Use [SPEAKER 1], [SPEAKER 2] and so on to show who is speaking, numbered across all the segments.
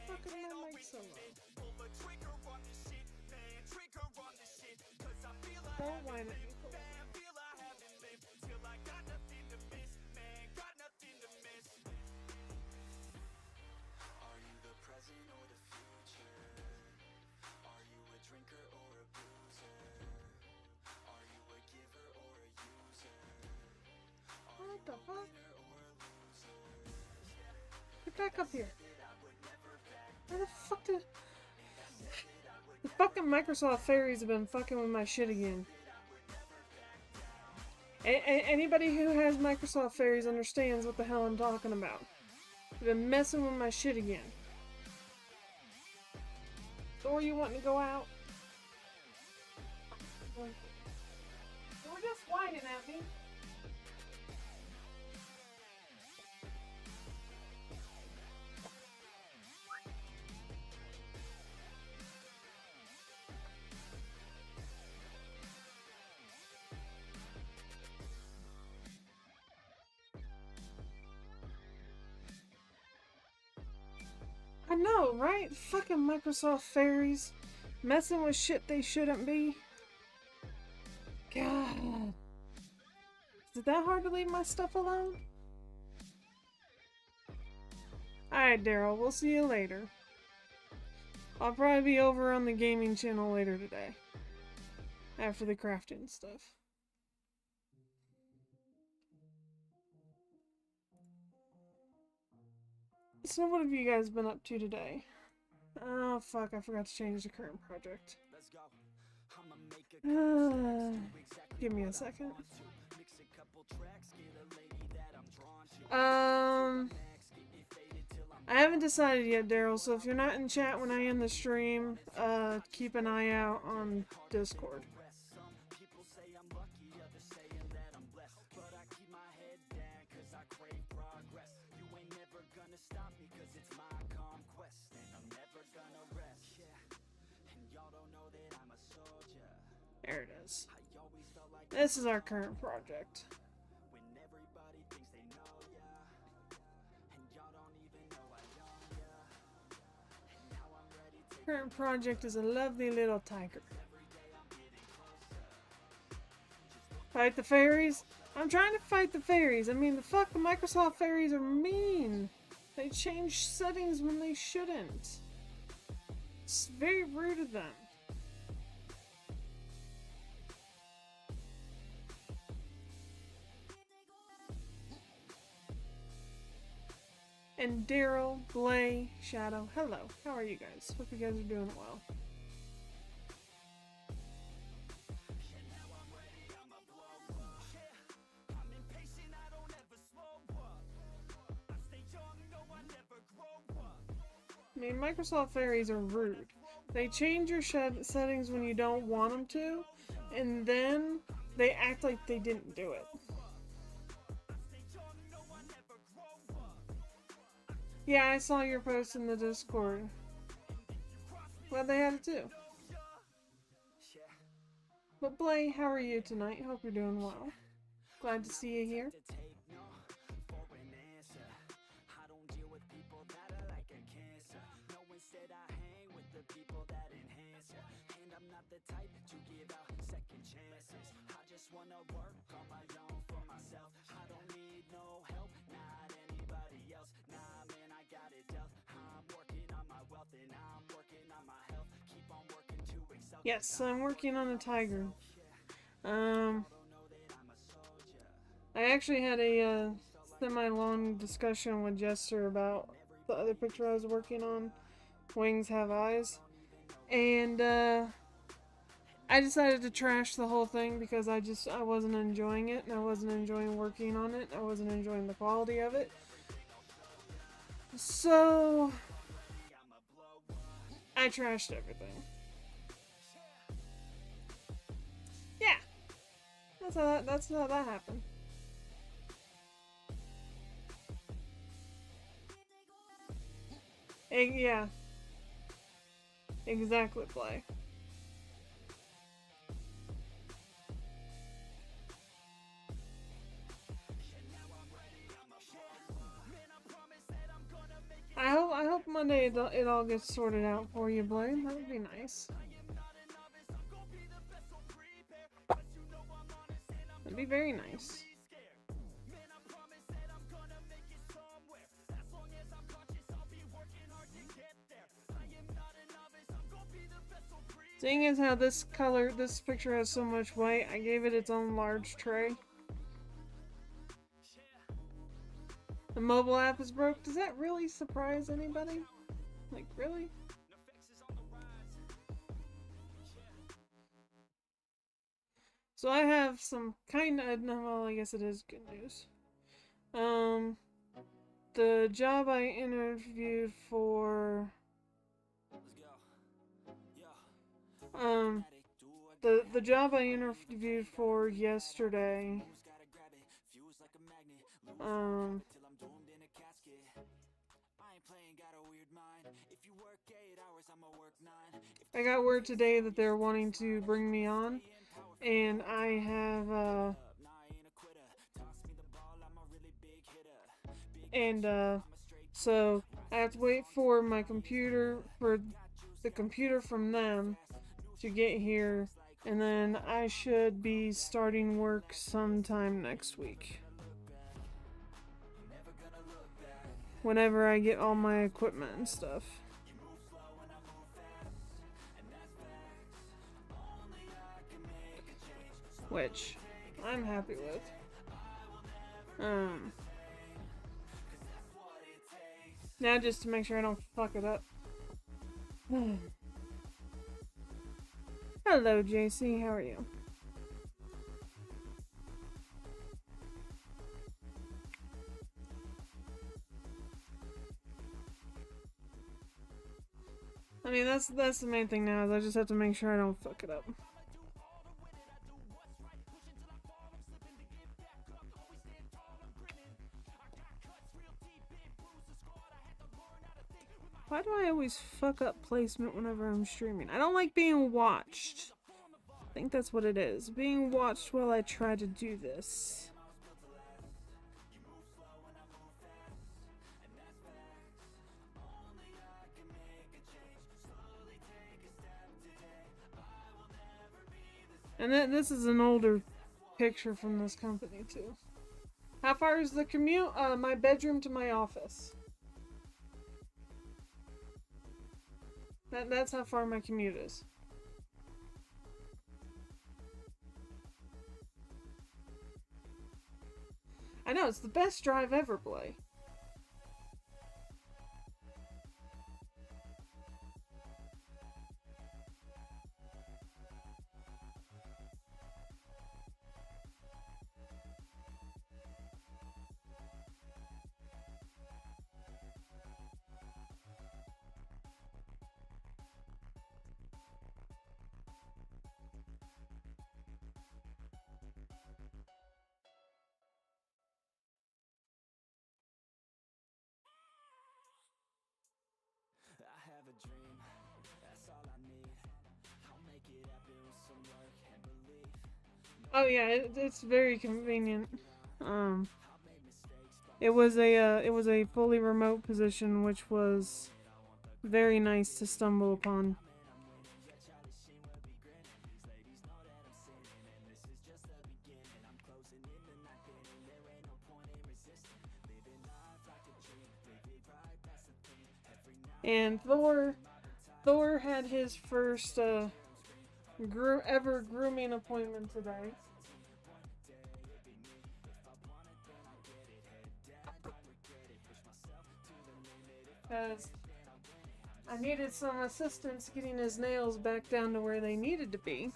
[SPEAKER 1] fuck is my mic so low? Don't whine at me, Cole.
[SPEAKER 2] Are you the present or the future? Are you a drinker or a boozer? Are you a giver or a user? Are
[SPEAKER 1] What
[SPEAKER 2] you
[SPEAKER 1] the
[SPEAKER 2] a
[SPEAKER 1] fuck?
[SPEAKER 2] winner or a loser?
[SPEAKER 1] Get back up here. Where the fuck did... The fucking Microsoft fairies have been fucking with my shit again. Anybody who has Microsoft fairies understands what the hell I'm talking about. They've been messing with my shit again. Thor, you wanting to go out? You were just whining at me. I know, right? Fucking Microsoft fairies. Messing with shit they shouldn't be. God. Is it that hard to leave my stuff alone? Alright, Daryl, we'll see you later. I'll probably be over on the gaming channel later today. After the crafting stuff. So what have you guys been up to today? Oh fuck, I forgot to change the current project. Give me a second. I haven't decided yet, Daryl, so if you're not in chat when I end the stream, keep an eye out on Discord. There it is. This is our current project. Current project is a lovely little tiger. Fight the fairies? I'm trying to fight the fairies. I mean, the Microsoft fairies are mean. They change settings when they shouldn't. It's very rude of them. And Daryl, Blay, Shadow, hello. How are you guys? Hope you guys are doing well. I mean, Microsoft fairies are rude. They change your settings when you don't want them to, and then they act like they didn't do it. Yeah, I saw your post in the Discord. Glad they had it too. But Blay, how are you tonight? Hope you're doing well. Glad to see you here. Yes, I'm working on a tiger. I actually had a semi-long discussion with Jester about the other picture I was working on, Wings Have Eyes, and I decided to trash the whole thing because I wasn't enjoying it, and I wasn't enjoying working on it, I wasn't enjoying the quality of it. So I trashed everything. Yeah, that's how that happened. Yeah, exactly, Play. I hope Monday it all gets sorted out for you, Blaine. That would be nice. That'd be very nice. Seeing as how this picture has so much white, I gave it its own large tray. The mobile app is broke. Does that really surprise anybody? Like, really? So I have some kind of, well, I guess it is good news. The job I interviewed for, the job I interviewed for yesterday, I got word today that they're wanting to bring me on, and I have, so I have to wait for my computer, for the computer from them to get here, and then I should be starting work sometime next week. Whenever I get all my equipment and stuff. Which I'm happy with. Now just to make sure I don't fuck it up. Hello, JC. How are you? I mean, that's the main thing now, is I just have to make sure I don't fuck it up. Why do I always fuck up placement whenever I'm streaming? I don't like being watched. I think that's what it is. Being watched while I try to do this. And then this is an older picture from this company too. How far is the commute? My bedroom to my office. That's how far my commute is. I know, it's the best drive ever, Blay. Oh yeah, it's very convenient. It was a fully remote position, which was very nice to stumble upon. And Thor had his first ever grooming appointment today. Because I needed some assistance getting his nails back down to where they needed to be.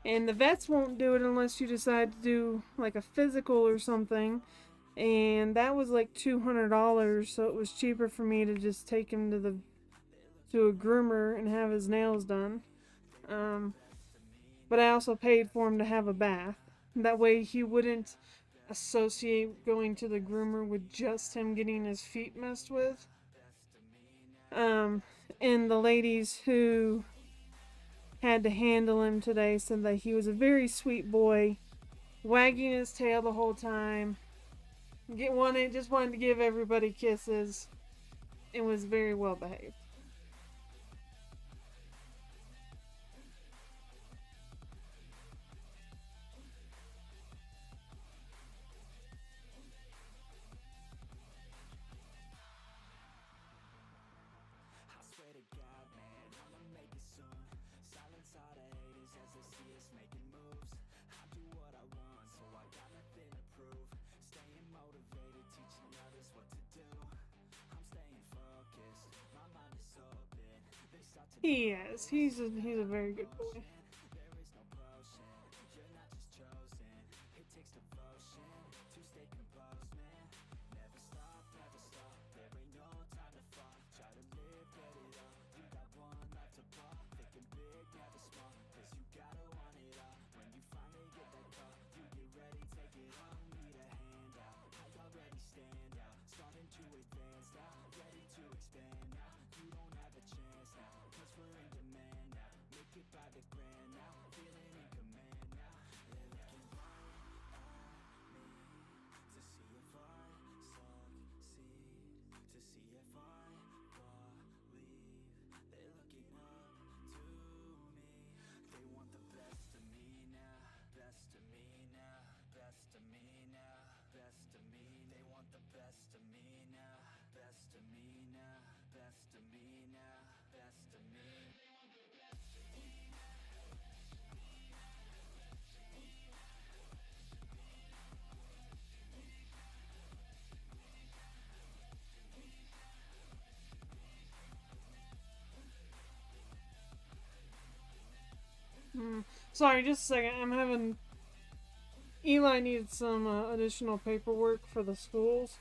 [SPEAKER 1] And the vets won't do it unless you decide to do like a physical or something. And that was like $200, so it was cheaper for me to just take him to a groomer and have his nails done. But I also paid for him to have a bath. That way he wouldn't associate going to the groomer with just him getting his feet messed with. And the ladies who had to handle him today said that he was a very sweet boy, wagging his tail the whole time. Just wanted to give everybody kisses. and was very well behaved.
[SPEAKER 2] I swear to God, man, I'ma make it soon. Silence all the haters as they see us making moves. I do what I want, so I got nothing to prove. Staying motivated, teaching others what to do. I'm staying focused, my mind is open. They start to
[SPEAKER 1] He is. He's a very good boy.
[SPEAKER 2] there is no potion, you're not just chosen. It takes devotion to stay composed, man. Never stop, there ain't no time to fall. Try to live, get it all, you got one life to ball. Thinking big, never small, cause you gotta want it all. When you finally get that call, you get ready, take it on. Need a hand out, I already stand out. Starting to advance now, ready to expand now. You don't have a chance now, cause we're in demand now. Make it by the grand now, feeling in command now. They're looking right at me to see if I succeed, to see if I believe. They're looking up to me. They want the best of me now, best of me now, best of me now, best of me. They want the best of me now, best of me now, best of me now, best of me.
[SPEAKER 1] Sorry, just a second. I'm having. Eli needed some additional paperwork for the schools.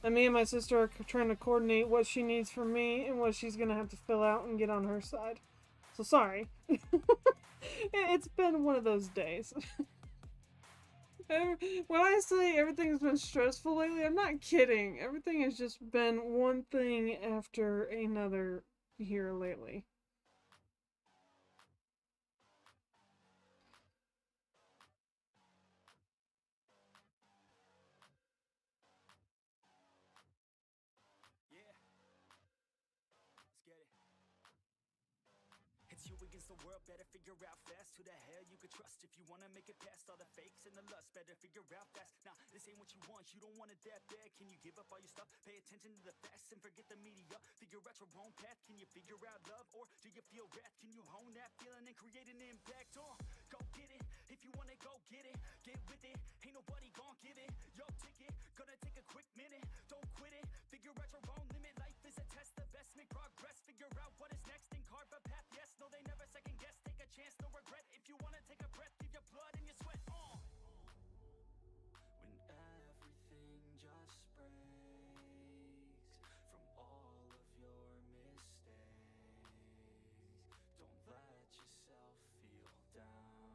[SPEAKER 1] And me and my sister are trying to coordinate what she needs from me and what she's gonna have to fill out and get on her side. So sorry. It's been one of those days. When I say everything's been stressful lately, I'm not kidding. Everything has just been one thing after another here lately.
[SPEAKER 2] Yeah, let's get it. It's you against the world, better figure out fast who the hell you could trust. If you wanna make it past all the fakes and the lust, better figure out fast. Nah, this ain't what you want, you don't want it that bad. Can you give up all your stuff? Pay attention to the facts and forget the media. Figure out your own path, can you figure out love? Or do you feel wrath? Can you hone that feeling and create an impact? Go get it, if you wanna go get it. Get with it, ain't nobody gon' give it your ticket, gonna take a quick minute. Don't quit it, figure out your own limit. Life is a test, the best make progress. Figure out what is next and carve a path. Yes, no, they never second guess. Take a chance, no regret. If you wanna take a breath, give your blood and your sweat. When everything just breaks from all of your mistakes, don't let yourself feel down.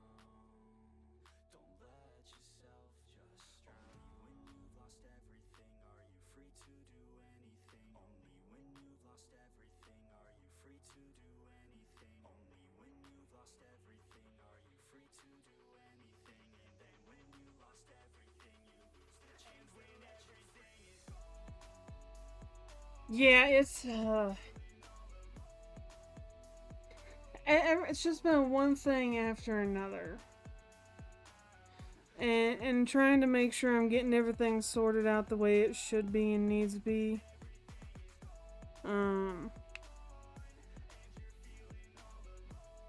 [SPEAKER 2] Don't let yourself just drown. Only when you've lost everything are you free to do anything. Only when you've lost everything are you free to do anything. Only when you've lost everything are you free to do anything. And then when you lost everything, you lose the chance. And when everything is
[SPEAKER 1] Yeah, it's just been one thing after another. And trying to make sure I'm getting everything sorted out the way it should be and needs to be.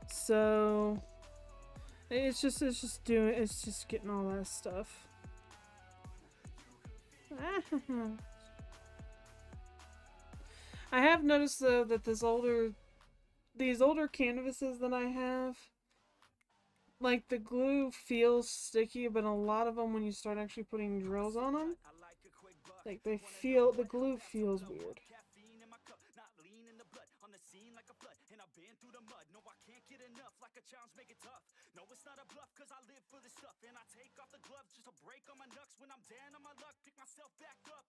[SPEAKER 1] So it's just getting all that stuff. I have noticed though that these older canvases that I have, like the glue feels sticky, but a lot of them when you start actually putting drills on them, like the glue feels weird.
[SPEAKER 2] caffeine in my cup, not lean in the blood. On the scene like a flood, and I've been through the mud. No, I can't get enough, like a challenge, make it tough. No, it's not a bluff, cause I live for this stuff. And I take off the gloves just to break on my knucks. When I'm down on my luck, pick myself back up.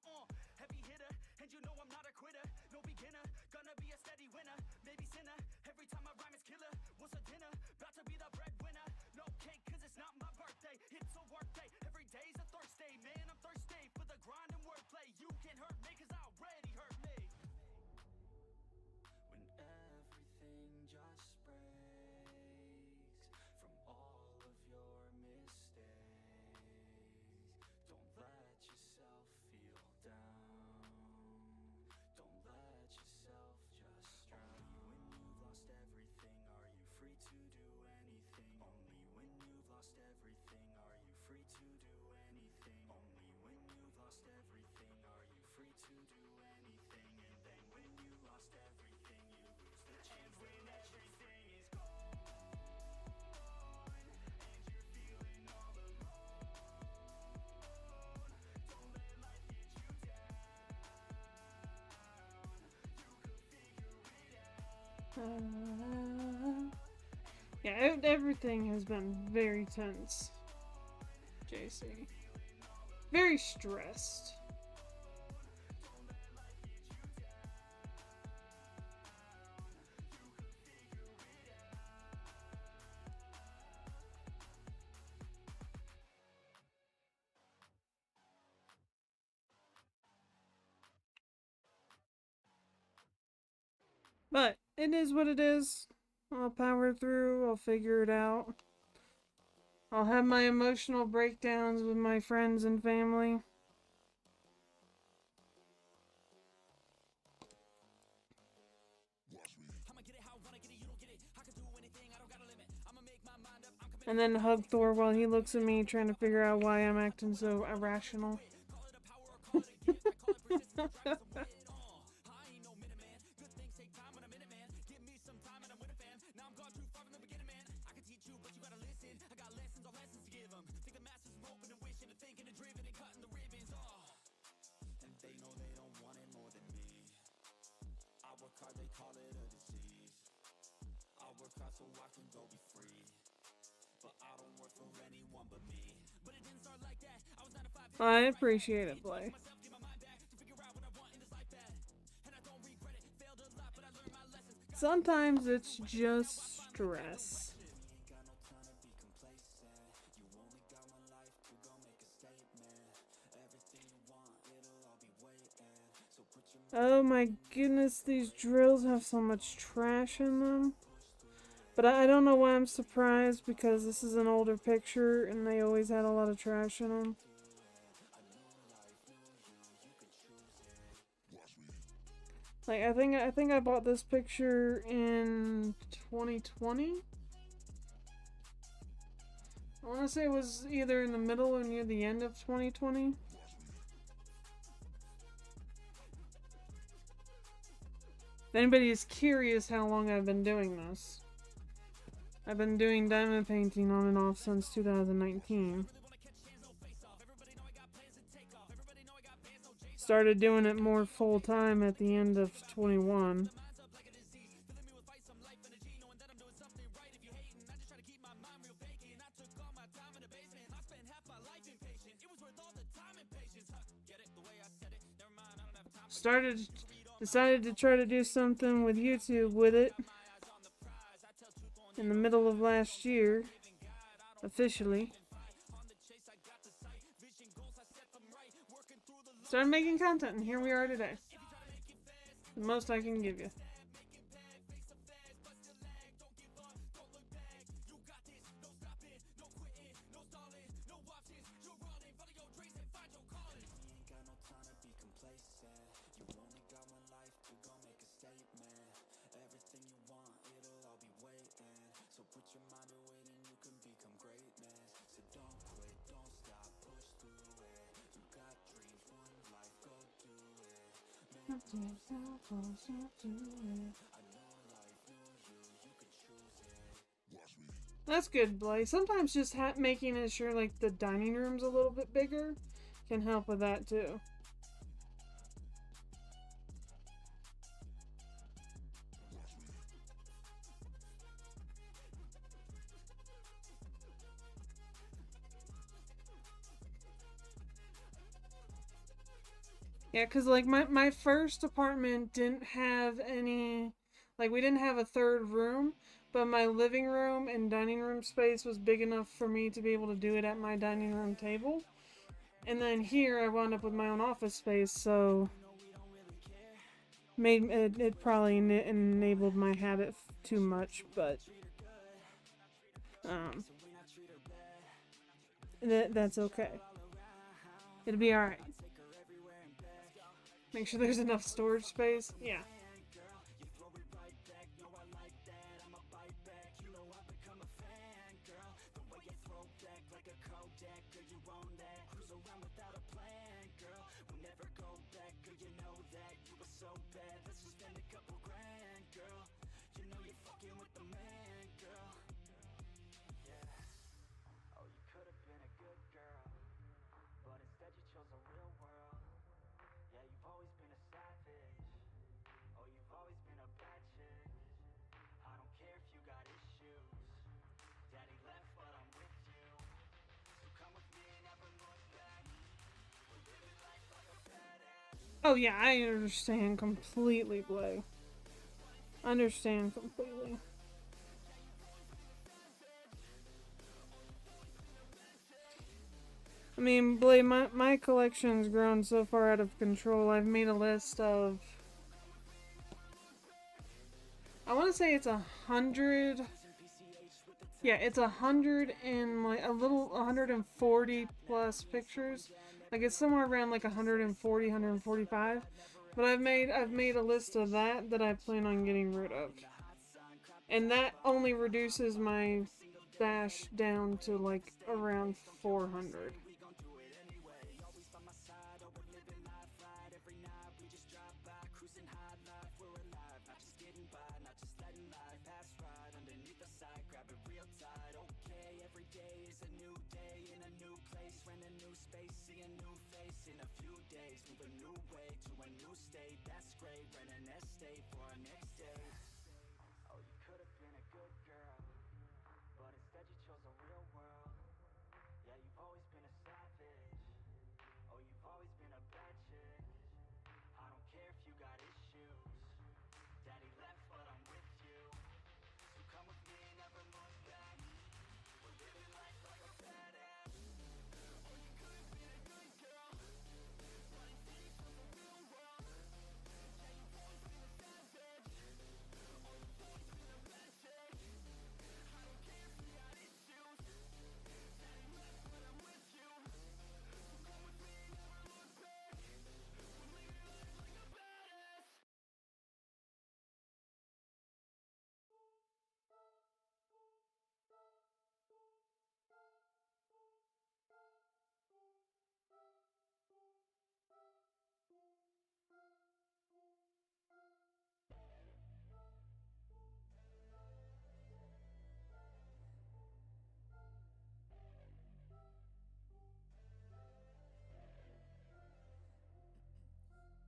[SPEAKER 2] Heavy hitter, and you know I'm not a quitter. No beginner, gonna be a steady winner. Maybe sinner, every time I rhyme is killer. What's a dinner? About to be the breadwinner. No cake, cause it's not my birthday. It's a work day, every day's a Thursday. Man, I'm thirsty for the grind and wordplay. You can't hurt me, cause I already hurt me.
[SPEAKER 1] Yeah, everything has been very tense, JC. Very stressed. But it is what it is. I'll power through, I'll figure it out. I'll have my emotional breakdowns with my friends and family. And then hug Thor while he looks at me trying to figure out why I'm acting so irrational. I appreciate it, Blay. Sometimes it's just stress. Oh my goodness, these drills have so much trash in them. But I don't know why I'm surprised, because this is an older picture and they always had a lot of trash in them. Like, I think I bought this picture in 2020. I want to say it was either in the middle or near the end of 2020. If anybody is curious how long I've been doing this, I've been doing diamond painting on and off since 2019. Started doing it more full time at the end of 21. Decided to try to do something with YouTube with it in the middle of last year, officially. Started making content, and here we are today. The most I can give you. That's good, Blay. Sometimes just making it sure like the dining room's a little bit bigger can help with that too. Yeah, because like my first apartment didn't have any, like we didn't have a third room, but my living room and dining room space was big enough for me to be able to do it at my dining room table. And then here I wound up with my own office space, so made it probably enabled my habit too much, but that's okay. It'll be alright. Make sure there's enough storage space. Yeah. Oh yeah, I understand completely, Blay. Understand completely. I mean, Blay, my collection's grown so far out of control. I've made a list of, I want to say it's 100. Yeah, it's 100 and like a little 140 plus pictures. Like it's somewhere around like 140, 145. But I've made a list of that I plan on getting rid of. And that only reduces my stash down to like around 400.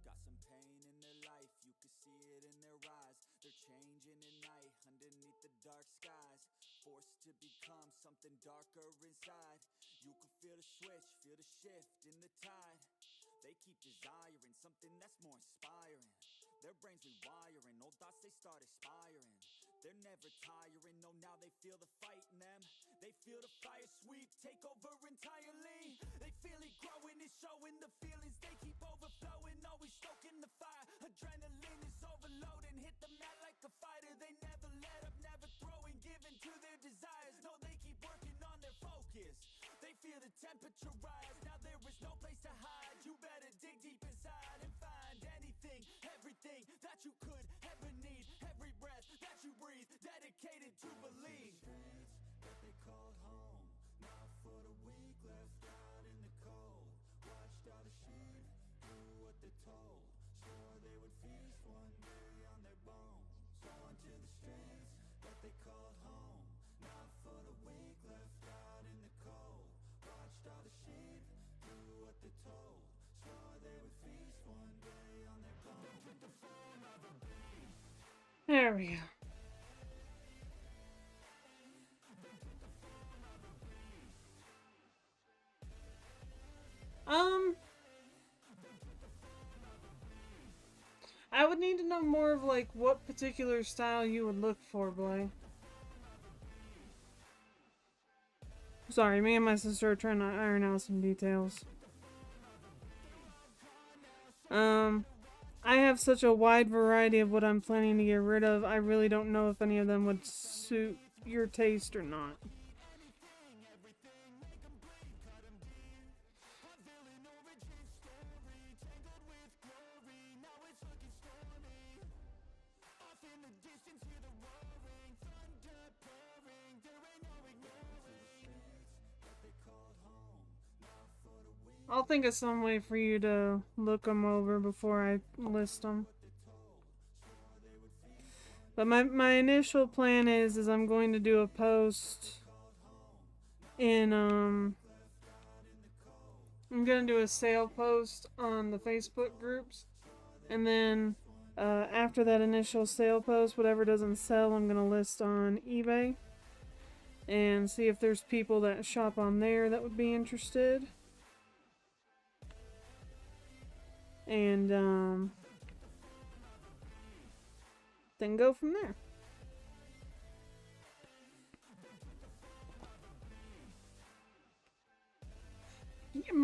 [SPEAKER 2] Got some pain in their life, you can see it in their eyes. They're changing at night, underneath the dark skies. Forced to become something darker inside. You can feel the switch, feel the shift in the tide. They keep desiring something that's more inspiring. Their brains rewiring, old thoughts they start expiring. They're never tiring, no now they feel the fight in them. They feel the fire sweep, take over entirely. They feel it growing, it's showing the feelings they keep overflowing. Always stoking the fire, adrenaline is overloading. Hit the mat like a fighter, they never let up, never throwing. Giving to their desires, no they keep working on their focus. They feel the temperature rise, now there is no place to hide. You better dig deep inside and find anything, everything that you could ever need. Every breath that you breathe, dedicated to believe. Streets that they called home, not for the weak, left out in the cold. Watched all the sheep do what they're told, swore they would feast one day on their bones. Going to the streets that they called home, not for the weak, left out in the cold. Watched all the sheep do what they're told, swore they would feast one day on their bones. With the form of a beast.
[SPEAKER 1] There we go. I would need to know more of like what particular style you would look for, Blay. Sorry, me and my sister are trying to iron out some details. I have such a wide variety of what I'm planning to get rid of, I really don't know if any of them would suit your taste or not. I'll think of some way for you to look them over before I list them. But my initial plan is I'm going to do a post in I'm gonna do a sale post on the Facebook groups, and then after that initial sale post, whatever doesn't sell, I'm gonna list on eBay and see if there's people that shop on there that would be interested. and then go from there.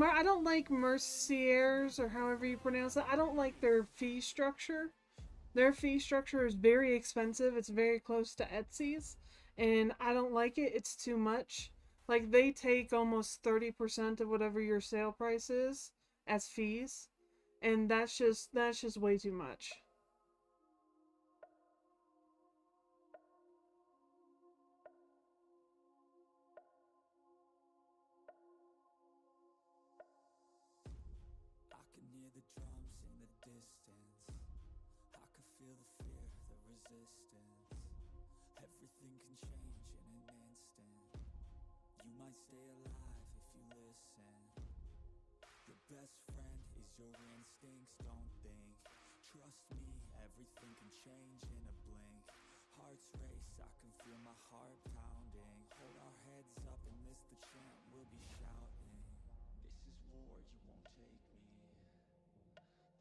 [SPEAKER 1] I don't like Merciers, or however you pronounce it. I don't like their fee structure. Their fee structure is very expensive. It's very close to Etsy's, and I don't like it. It's too much. Like, they take almost 30% of whatever your sale price is as fees, and that's just way too much.
[SPEAKER 2] I can hear the drums in the distance. I could feel the fear, the resistance. Everything can change in an instant. You might stay alive if you listen. Your best friend is your instincts, don't think. Trust me, everything can change in a blink. Hearts race, I can feel my heart pounding. Hold our heads up and this the chant we'll be shouting. This is war, you won't take me.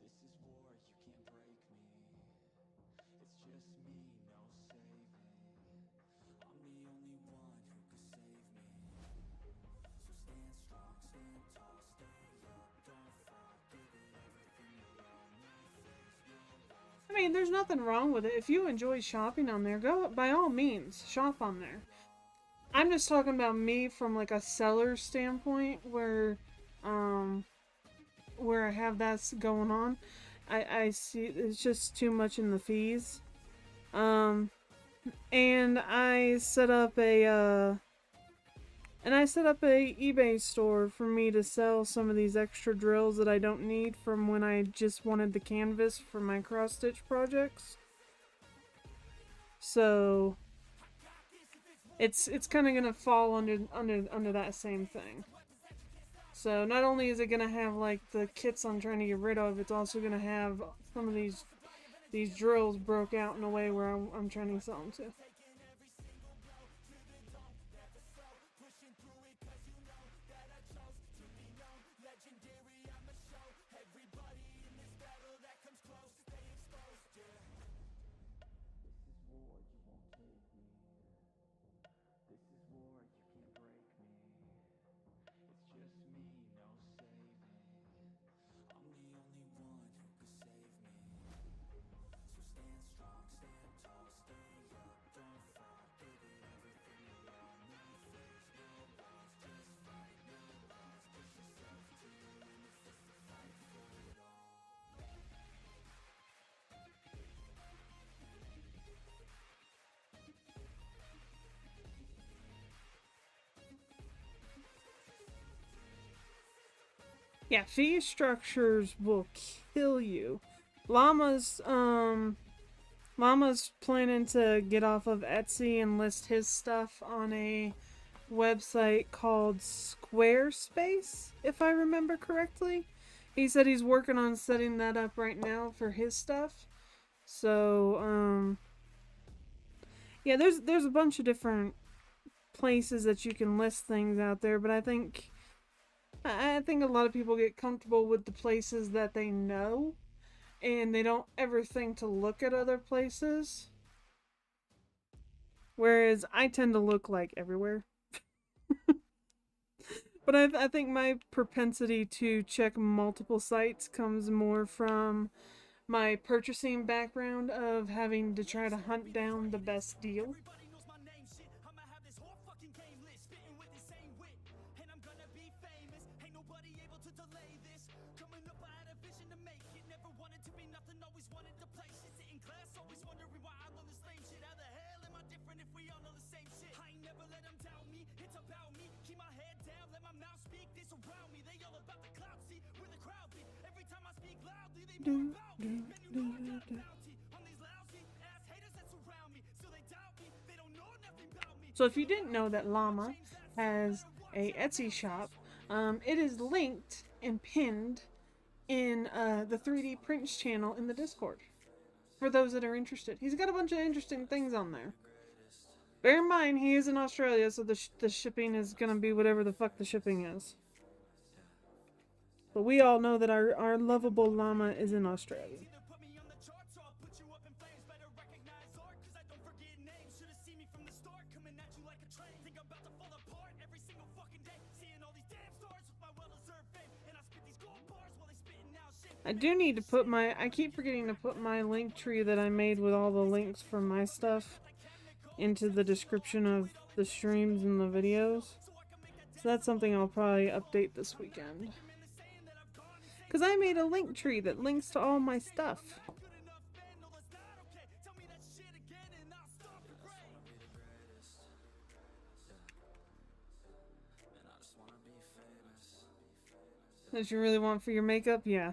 [SPEAKER 2] This is war, you can't break me. It's just me, no saving. I'm the only one who could save me. So stand strong, stand tall, stay up, don't fall. Give it everything you got, no face, no walls.
[SPEAKER 1] I mean, there's nothing wrong with it. If you enjoy shopping on there, go by all means, shop on there. I'm just talking about me from like a seller standpoint, where I have that going on. I see it's just too much in the fees. And I set up a eBay store for me to sell some of these extra drills that I don't need from when I just wanted the canvas for my cross stitch projects. So it's kind of gonna fall under that same thing. So not only is it gonna have like the kits I'm trying to get rid of, it's also gonna have some of these drills broke out in a way where I'm trying to sell them to. Yeah, fee structures will kill you. Llama's planning to get off of Etsy and list his stuff on a website called Squarespace, if I remember correctly. He said he's working on setting that up right now for his stuff. So, yeah, there's a bunch of different places that you can list things out there, but I think a lot of people get comfortable with the places that they know, and they don't ever think to look at other places. Whereas I tend to look like everywhere. But I think my propensity to check multiple sites comes more from my purchasing background of having to try to hunt down the best deal.
[SPEAKER 2] Everybody knows my name, shit. I'ma have this whole fucking game lit, spitting with the same wit, and I'm gonna be famous. Ain't nobody able to delay this. Coming up, I had a vision to make it. Never wanted to be nothing, always wanted to play shit. Sit in class, always wondering why I learned this lame shit. How the hell am I different if we all know the same shit? I ain't never let them doubt me. It's about me. Keep my head down, let my mouth speak. They surround me. They all about the clout. See where the crowd be. Every time I speak loudly, they more about me. Man, you know I got a bounty on these lousy ass haters that surround me. Still they doubt me. They don't know nothing about me.
[SPEAKER 1] So if you didn't know that Llama has a Etsy shop, it is linked and pinned in the 3D Prints channel in the Discord. For those that are interested, he's got a bunch of interesting things on there. Bear in mind, he is in Australia, so the shipping is gonna be whatever the fuck the shipping is. But we all know that our lovable llama is in Australia. I do need to put my, I keep forgetting to put my link tree that I made with all the links for my stuff into the description of the streams and the videos. So that's something I'll probably update this weekend. Because I made a link tree that links to all my stuff. That you really want for your makeup? Yeah.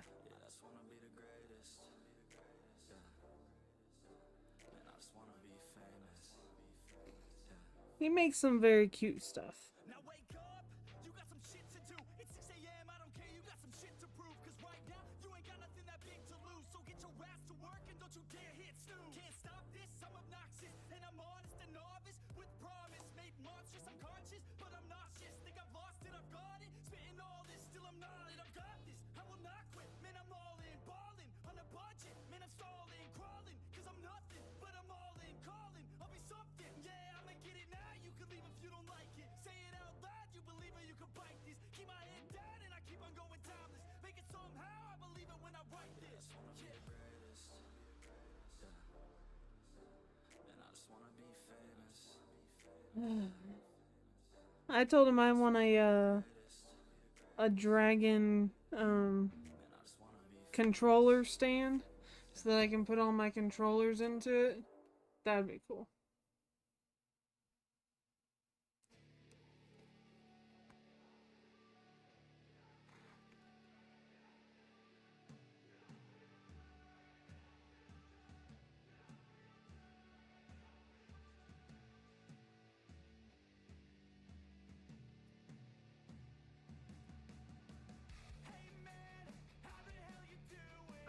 [SPEAKER 1] He makes some very cute stuff. I told him I want a dragon controller stand so that I can put all my controllers into it. That'd be cool.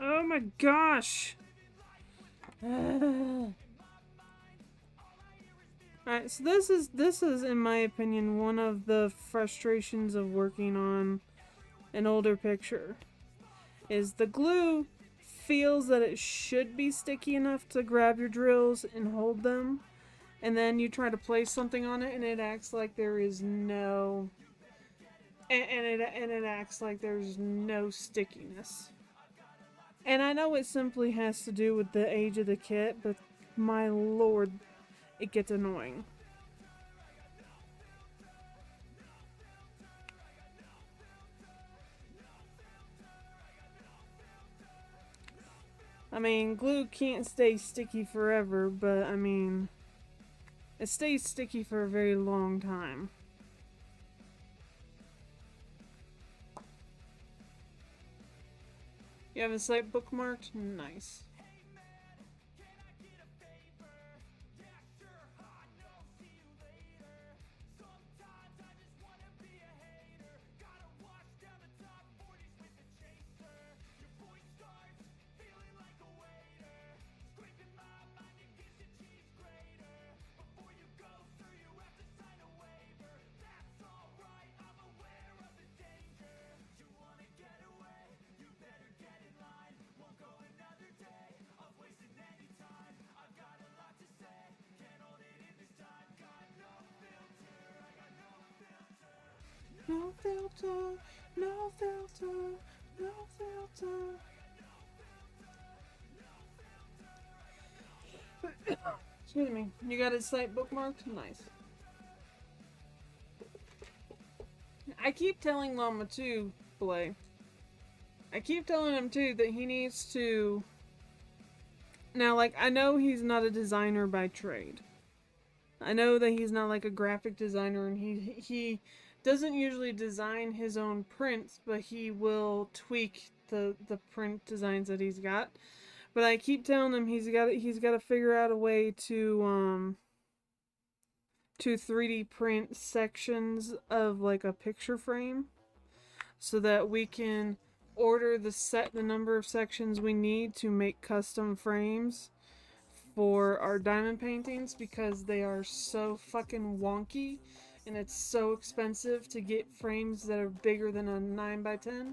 [SPEAKER 1] Oh my gosh! Alright, so this is in my opinion one of the frustrations of working on an older picture. Is the glue feels that it should be sticky enough to grab your drills and hold them, and then you try to place something on it and it acts like there is no and it acts like there's no stickiness. And I know it simply has to do with the age of the kit, but my lord, it gets annoying. I mean, glue can't stay sticky forever, but I mean, it stays sticky for a very long time. You have a site bookmarked? Nice. No filter, no filter, no filter. Excuse me. You got his site bookmarked? Nice. I keep telling Llama 2, Blay. I keep telling him too that he needs to... Now, like, I know he's not a designer by trade. I know that he's not like a graphic designer, and he doesn't usually design his own prints, but he will tweak the print designs that he's got. But I keep telling him he's got to figure out a way to 3D print sections of like a picture frame, so that we can order the number of sections we need to make custom frames for our diamond paintings, because they are so fucking wonky. And it's so expensive to get frames that are bigger than a 9x10.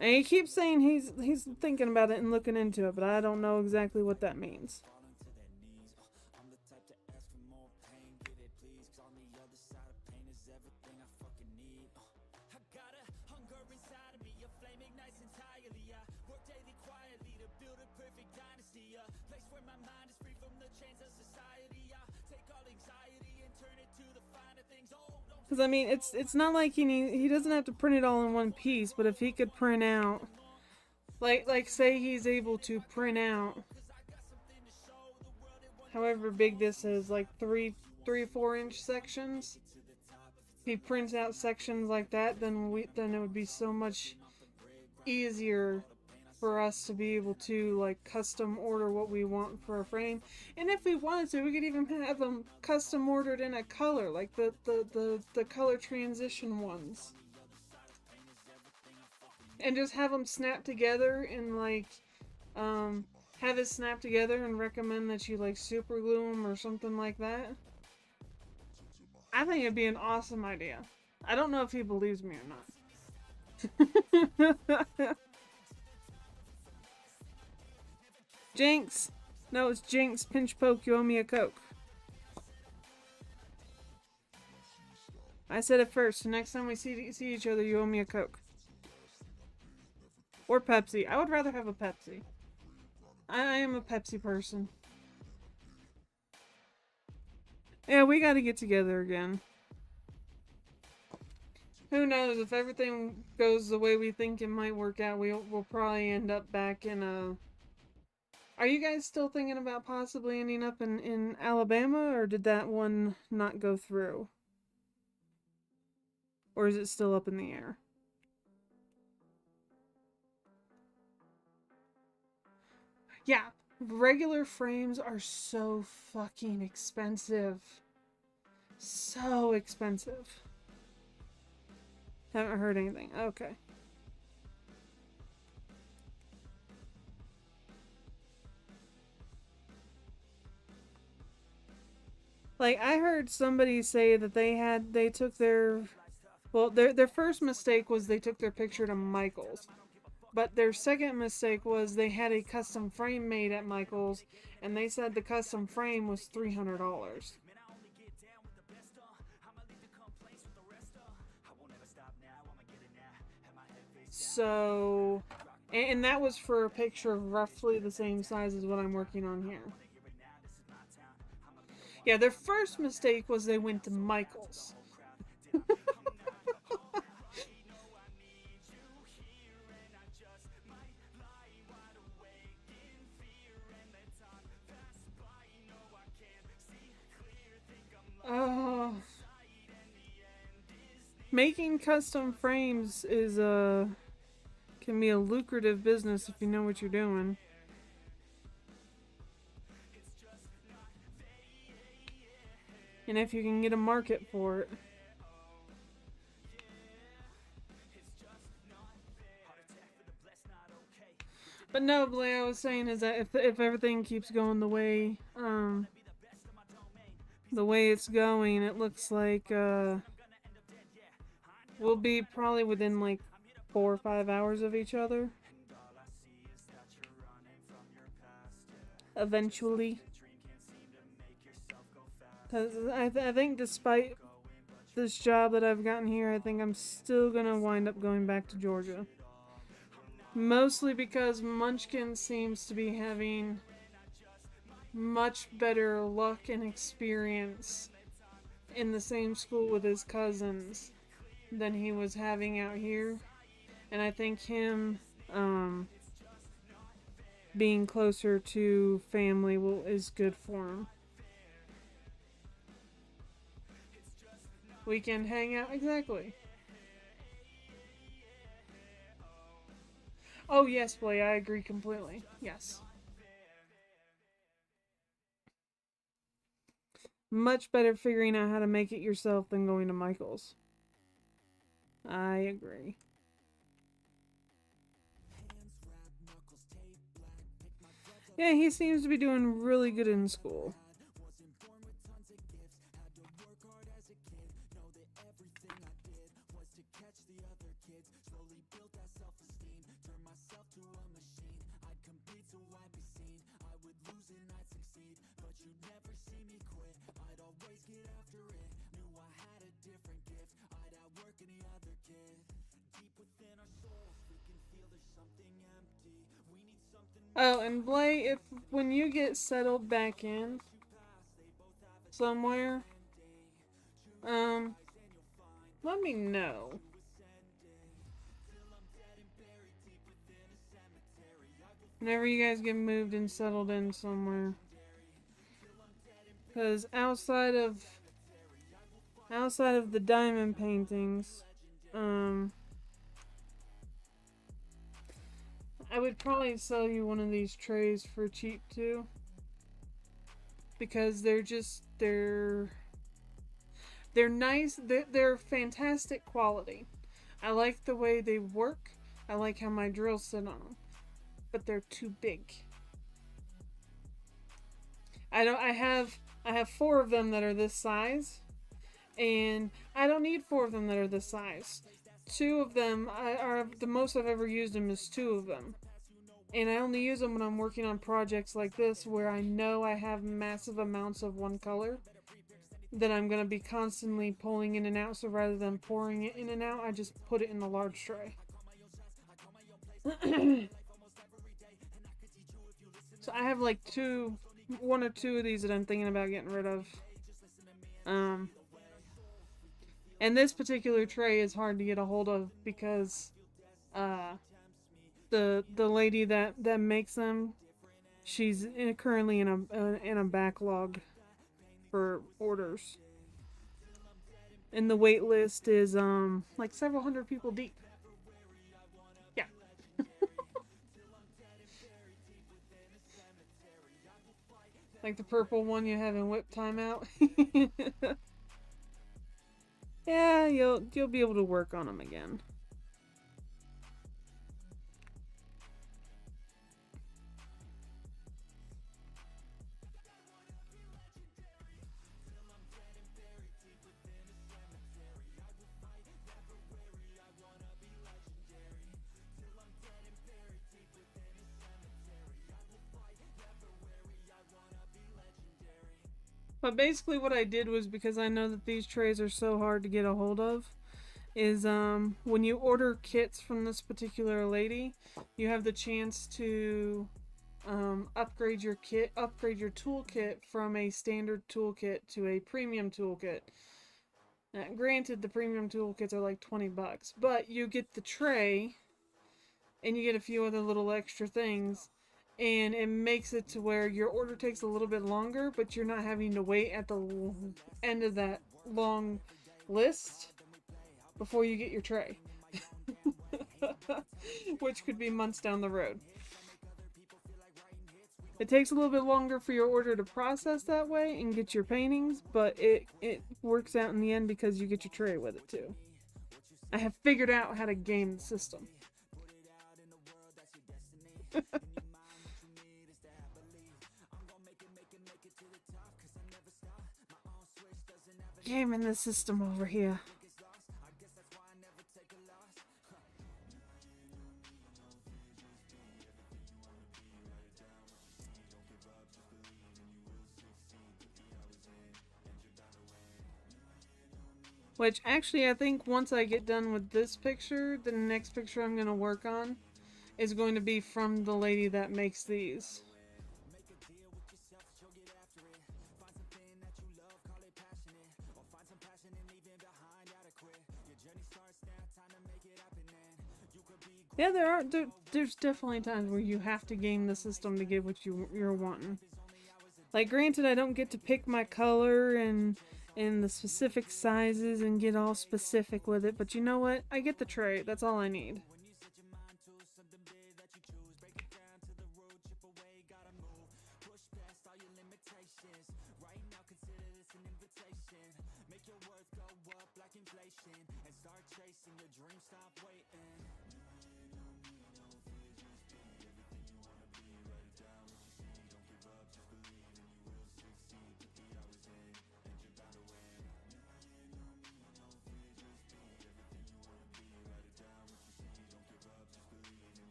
[SPEAKER 1] And he keeps saying he's thinking about it and looking into it, but I don't know exactly what that means. Because I mean, it's not like he doesn't have to print it all in one piece, but if he could print out, like say he's able to print out, however big this is, like 4 inch sections. If he prints out sections like that, then it would be so much easier for us to be able to like custom order what we want for a frame. And if we wanted to, we could even have them custom ordered in a color, like the color transition ones, and just have them snap together and like have it snap together and recommend that you like super glue them or something like that. I think it'd be an awesome idea. I don't know if he believes me or not. Jinx! No, it's Jinx. Pinch poke, you owe me a Coke. I said it first, so next time we see each other, you owe me a Coke. Or Pepsi. I would rather have a Pepsi. I am a Pepsi person. Yeah, we gotta get together again. Who knows, if everything goes the way we think it might work out, we'll probably end up back in a... Are you guys still thinking about possibly ending up in Alabama, or did that one not go through? Or is it still up in the air? Yeah, regular frames are so fucking expensive. So expensive. Haven't heard anything. Okay. Like, I heard somebody say that they took their... Well, their first mistake was they took their picture to Michael's. But their second mistake was they had a custom frame made at Michael's, and they said the custom frame was $300. So, and that was for a picture of roughly the same size as what I'm working on here. Yeah, their first mistake was they went to Michael's. Making custom frames is can be a lucrative business if you know what you're doing. And if you can get a market for it. But no, Blay, I was saying is that if everything keeps going the way it's going, it looks like we'll be probably within like 4 or 5 hours of each other. Eventually. Because I think despite this job that I've gotten here, I think I'm still gonna wind up going back to Georgia. Mostly because Munchkin seems to be having much better luck and experience in the same school with his cousins than he was having out here. And I think him being closer to family is good for him. We can hang out, exactly. Oh yes, Blay, I agree completely. Yes. Much better figuring out how to make it yourself than going to Michael's. I agree. Yeah, he seems to be doing really good in school. Oh, and Blay, if when you get settled back in somewhere, um, let me know. Whenever you guys get moved and settled in somewhere. Because outside of the diamond paintings, I would probably sell you one of these trays for cheap too. Because they're nice, they're fantastic quality. I like the way they work. I like how my drills sit on them. But they're too big. I have 4 of them that are this size, and I don't need 4 of them that are this size. 2 of them are the most I've ever used them is 2 of them. And I only use them when I'm working on projects like this where I know I have massive amounts of one color that I'm going to be constantly pulling in and out, so rather than pouring it in and out, I just put it in the large tray. So I have like 1 or 2 of these that I'm thinking about getting rid of. And this particular tray is hard to get a hold of because the lady that makes them, she's currently in a backlog for orders, and the wait list is like several hundred people deep. Yeah. Like the purple one you have in whip timeout. Yeah, you'll be able to work on them again. But basically what I did was, because I know that these trays are so hard to get a hold of, is when you order kits from this particular lady, you have the chance to upgrade your toolkit from a standard toolkit to a premium toolkit. Now, granted, the premium toolkits are like $20, but you get the tray and you get a few other little extra things, and it makes it to where your order takes a little bit longer, but you're not having to wait at the end of that long list before you get your tray. Which could be months down the road. It takes a little bit longer for your order to process that way and get your paintings, but it works out in the end because you get your tray with it too. I have figured out how to game the system. Gaming the system over here. Which, actually, I think once I get done with this picture, the next picture I'm going to work on is going to be from the lady that makes these. Yeah, there's definitely times where you have to game the system to get what you're wanting. Like, granted, I don't get to pick my color and the specific sizes and get all specific with it, but you know what? I get the tray. That's all I need.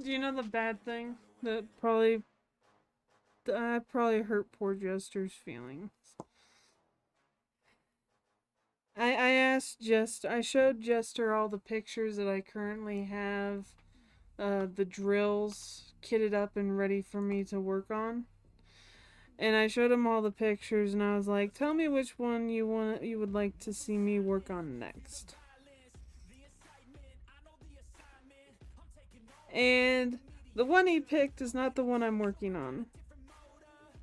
[SPEAKER 1] Do you know the bad thing that probably I probably hurt poor Jester's feelings. I showed Jester all the pictures that I currently have, the drills kitted up and ready for me to work on. And I showed him all the pictures, and I was like, "Tell me which one you would like to see me work on next." And the one he picked is not the one I'm working on,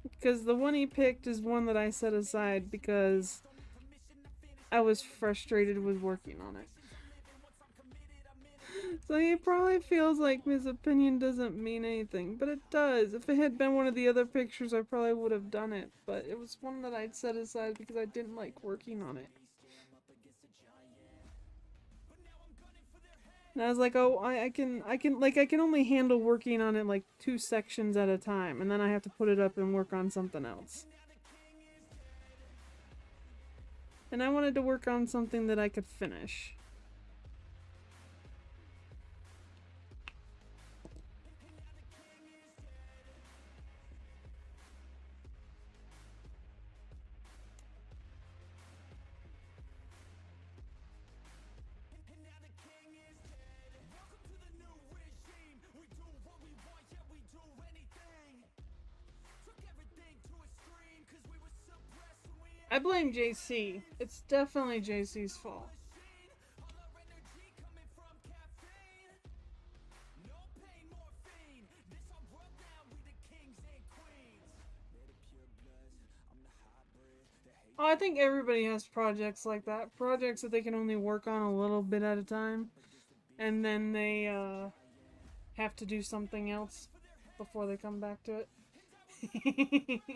[SPEAKER 1] because the one he picked is one that I set aside because I was frustrated with working on it. So he probably feels like his opinion doesn't mean anything, but it does. If it had been one of the other pictures, I probably would have done it, but it was one that I'd set aside because I didn't like working on it. And I was like, oh, I can only handle working on it like 2 sections at a time, and then I have to put it up and work on something else. And I wanted to work on something that I could finish. I blame JC. It's definitely JC's fault. Oh, I think everybody has projects like that. Projects that they can only work on a little bit at a time. And then they have to do something else before they come back to it.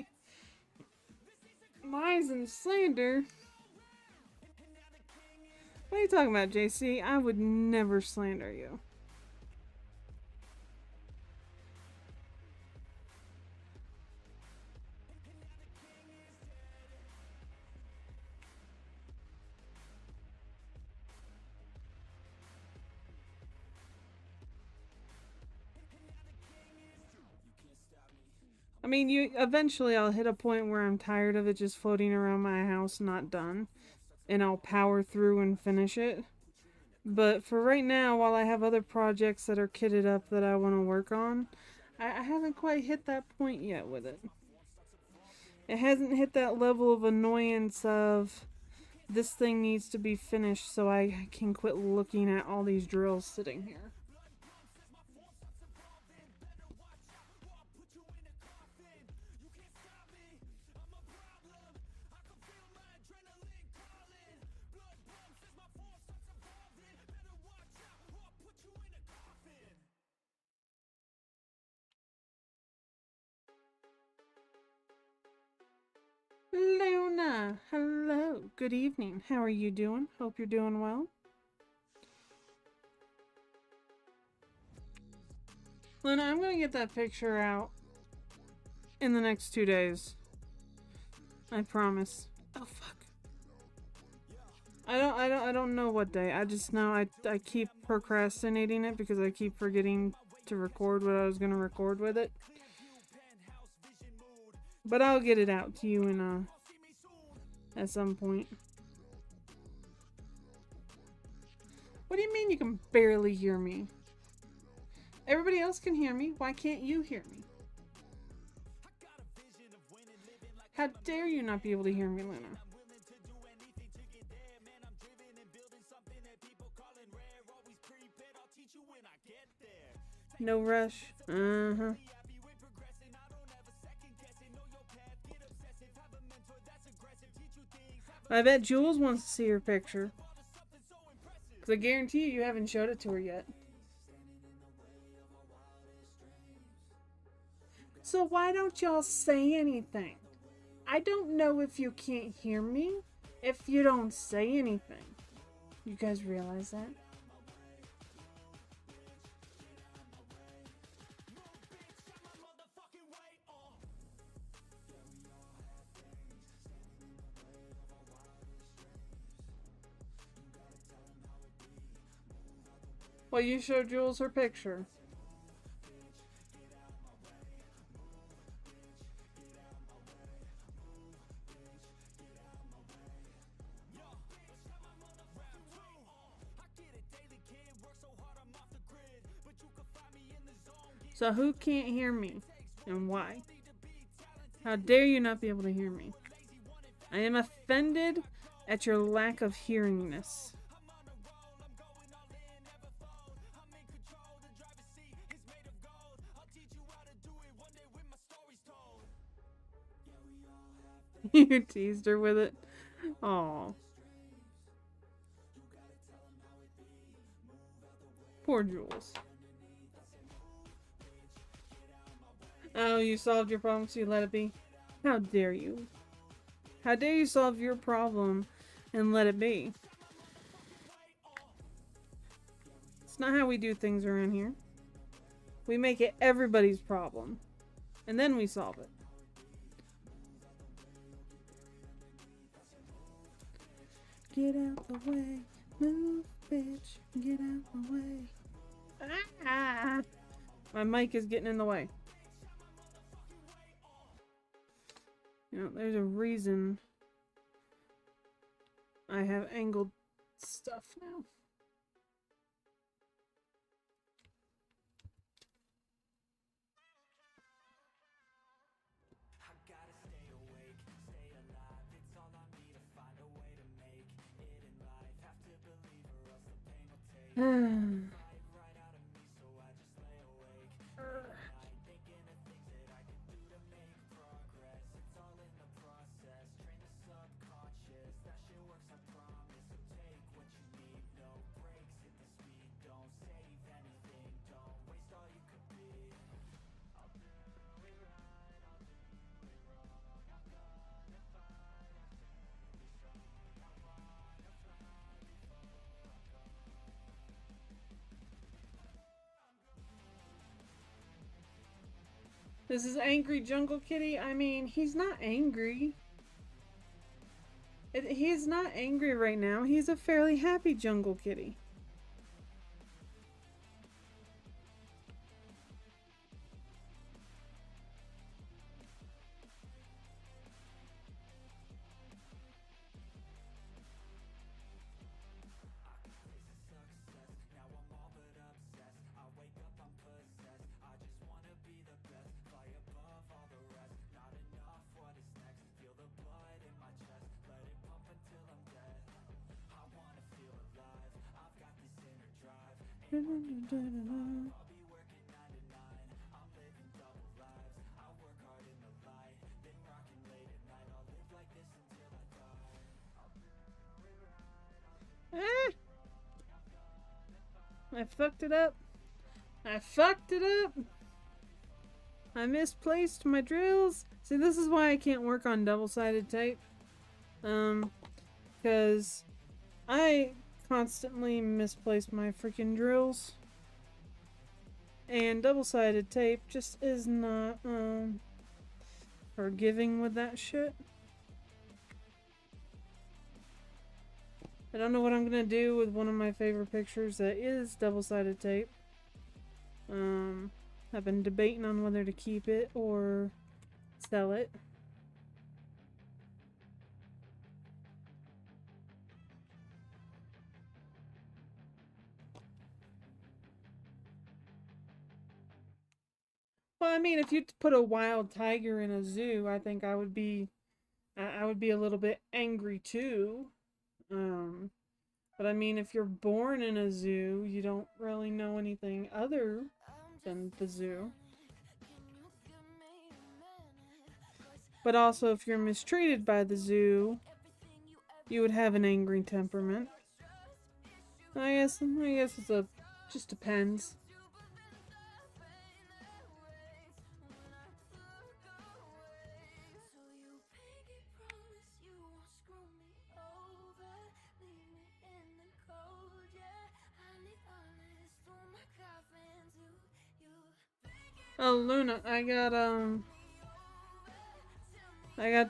[SPEAKER 1] Lies and slander? What are you talking about, JC? I would never slander you. I mean, eventually I'll hit a point where I'm tired of it just floating around my house not done, and I'll power through and finish it. But for right now, while I have other projects that are kitted up that I want to work on, I haven't quite hit that point yet with it. It hasn't hit that level of annoyance of this thing needs to be finished so I can quit looking at all these drills sitting here. Luna, hello, good evening. How are you doing? Hope you're doing well. Luna, I'm gonna get that picture out in the next 2 days. I promise. Oh fuck. I don't know what day. I just know I keep procrastinating it because I keep forgetting to record what I was gonna record with it. But I'll get it out to you in at some point. What do you mean you can barely hear me? Everybody else can hear me. Why can't you hear me? How dare you not be able to hear me, Luna? No rush. Uh-huh. I bet Jules wants to see your picture. Because I guarantee you haven't showed it to her yet. So why don't y'all say anything? I don't know if you can't hear me if you don't say anything. You guys realize that? Well, you showed Jules her picture. So who can't hear me? And why? How dare you not be able to hear me? I am offended at your lack of hearingness. You teased her with it. Aw. Poor Jules. Oh, you solved your problem, so you let it be? How dare you? How dare you solve your problem and let it be? It's not how we do things around here. We make it everybody's problem, and then we solve it. Get out the way. Move, bitch. Get out the way. Ah! My mic is getting in the way. You know, there's a reason I have angled stuff now. This is Angry Jungle Kitty. I mean, he's not angry. He's not angry right now. He's a fairly happy Jungle Kitty. I fucked it up. I fucked it up. I misplaced my drills. See, this is why I can't work on double-sided tape. Because I constantly misplace my freaking drills. And double-sided tape just is not, forgiving with that shit. I don't know what I'm gonna do with one of my favorite pictures that is double-sided tape. I've been debating on whether to keep it or sell it. Well, I mean, if you put a wild tiger in a zoo, I think I would be a little bit angry too. But I mean, if you're born in a zoo, you don't really know anything other than the zoo. But also, if you're mistreated by the zoo, you would have an angry temperament. I guess it's just depends. Oh, Luna, I got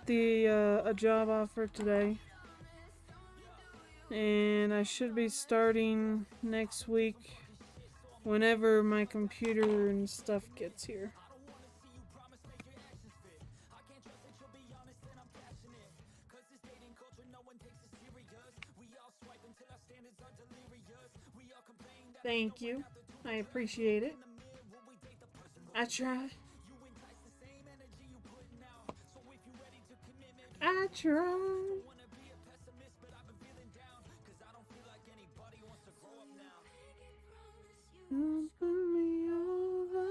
[SPEAKER 1] the a job offer today, and I should be starting next week whenever my computer and stuff gets here. Thank you. I appreciate it. I try. I try. Don't put me over.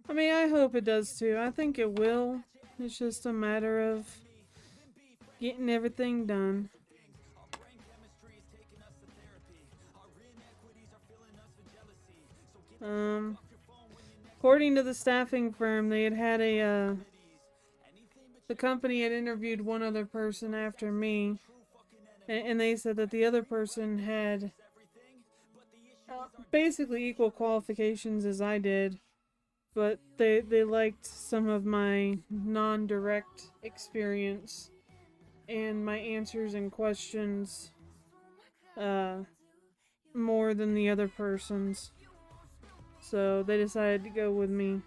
[SPEAKER 1] I mean, I hope it does too. I think it will. It's just a matter of getting everything done. According to the staffing firm, they had the company had interviewed one other person after me, and they said that the other person had basically equal qualifications as I did, but they liked some of my non-direct experience and my answers and questions more than the other person's. So they decided to go with me.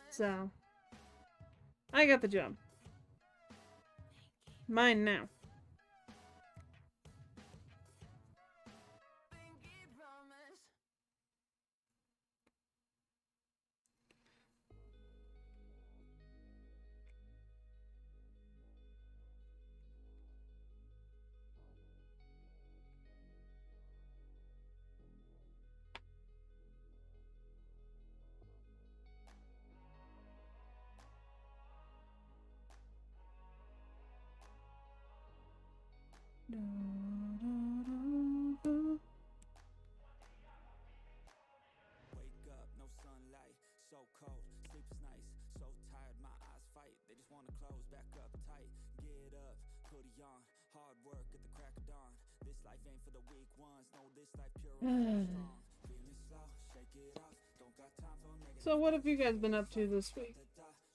[SPEAKER 1] So I got the job. Mine now.
[SPEAKER 2] Wake up, no sunlight, so cold, sleep is nice, so tired, my eyes fight, they just wanna close back up tight, get up, hoodie on, hard work at the crack of dawn, this life ain't for the weak ones, no, this life pure and strong, feeling slow, shake it off, don't got time for negative.
[SPEAKER 1] So what have you guys been up to this week?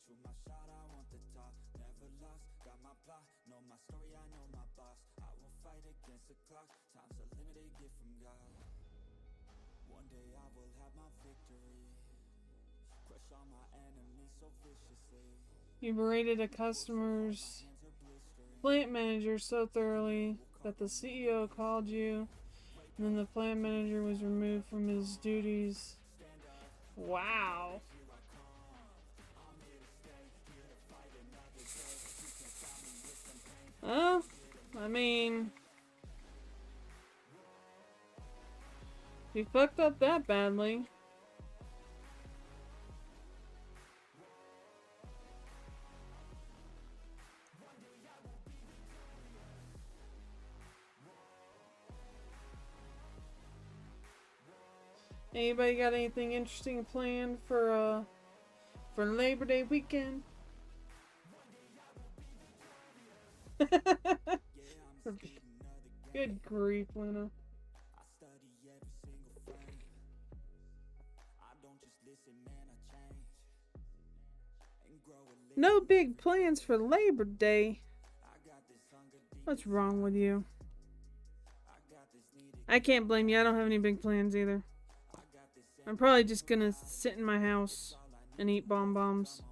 [SPEAKER 2] Shoot my shot, I want the top, never lost, got my plot, know my story, I know my boss, I will fight against the clock, time's a limited gift from God. One day I will have my victory, crush all my enemies so viciously.
[SPEAKER 1] You berated a customer's plant manager so thoroughly that the CEO called you, and then the plant manager was removed from his duties. Wow. Well, I mean, you fucked up that badly. Anybody got anything interesting planned for Labor Day weekend? Good grief, Luna.
[SPEAKER 2] I study every single frame, I don't just listen, man, I change, and grow a little.
[SPEAKER 1] No big plans for Labor Day.
[SPEAKER 2] I got this hunger deep,
[SPEAKER 1] What's wrong with you?
[SPEAKER 2] I got this need,
[SPEAKER 1] I can't blame you. I don't have any big plans either.
[SPEAKER 2] I got this
[SPEAKER 1] I'm probably just gonna sit in my house and eat bonbons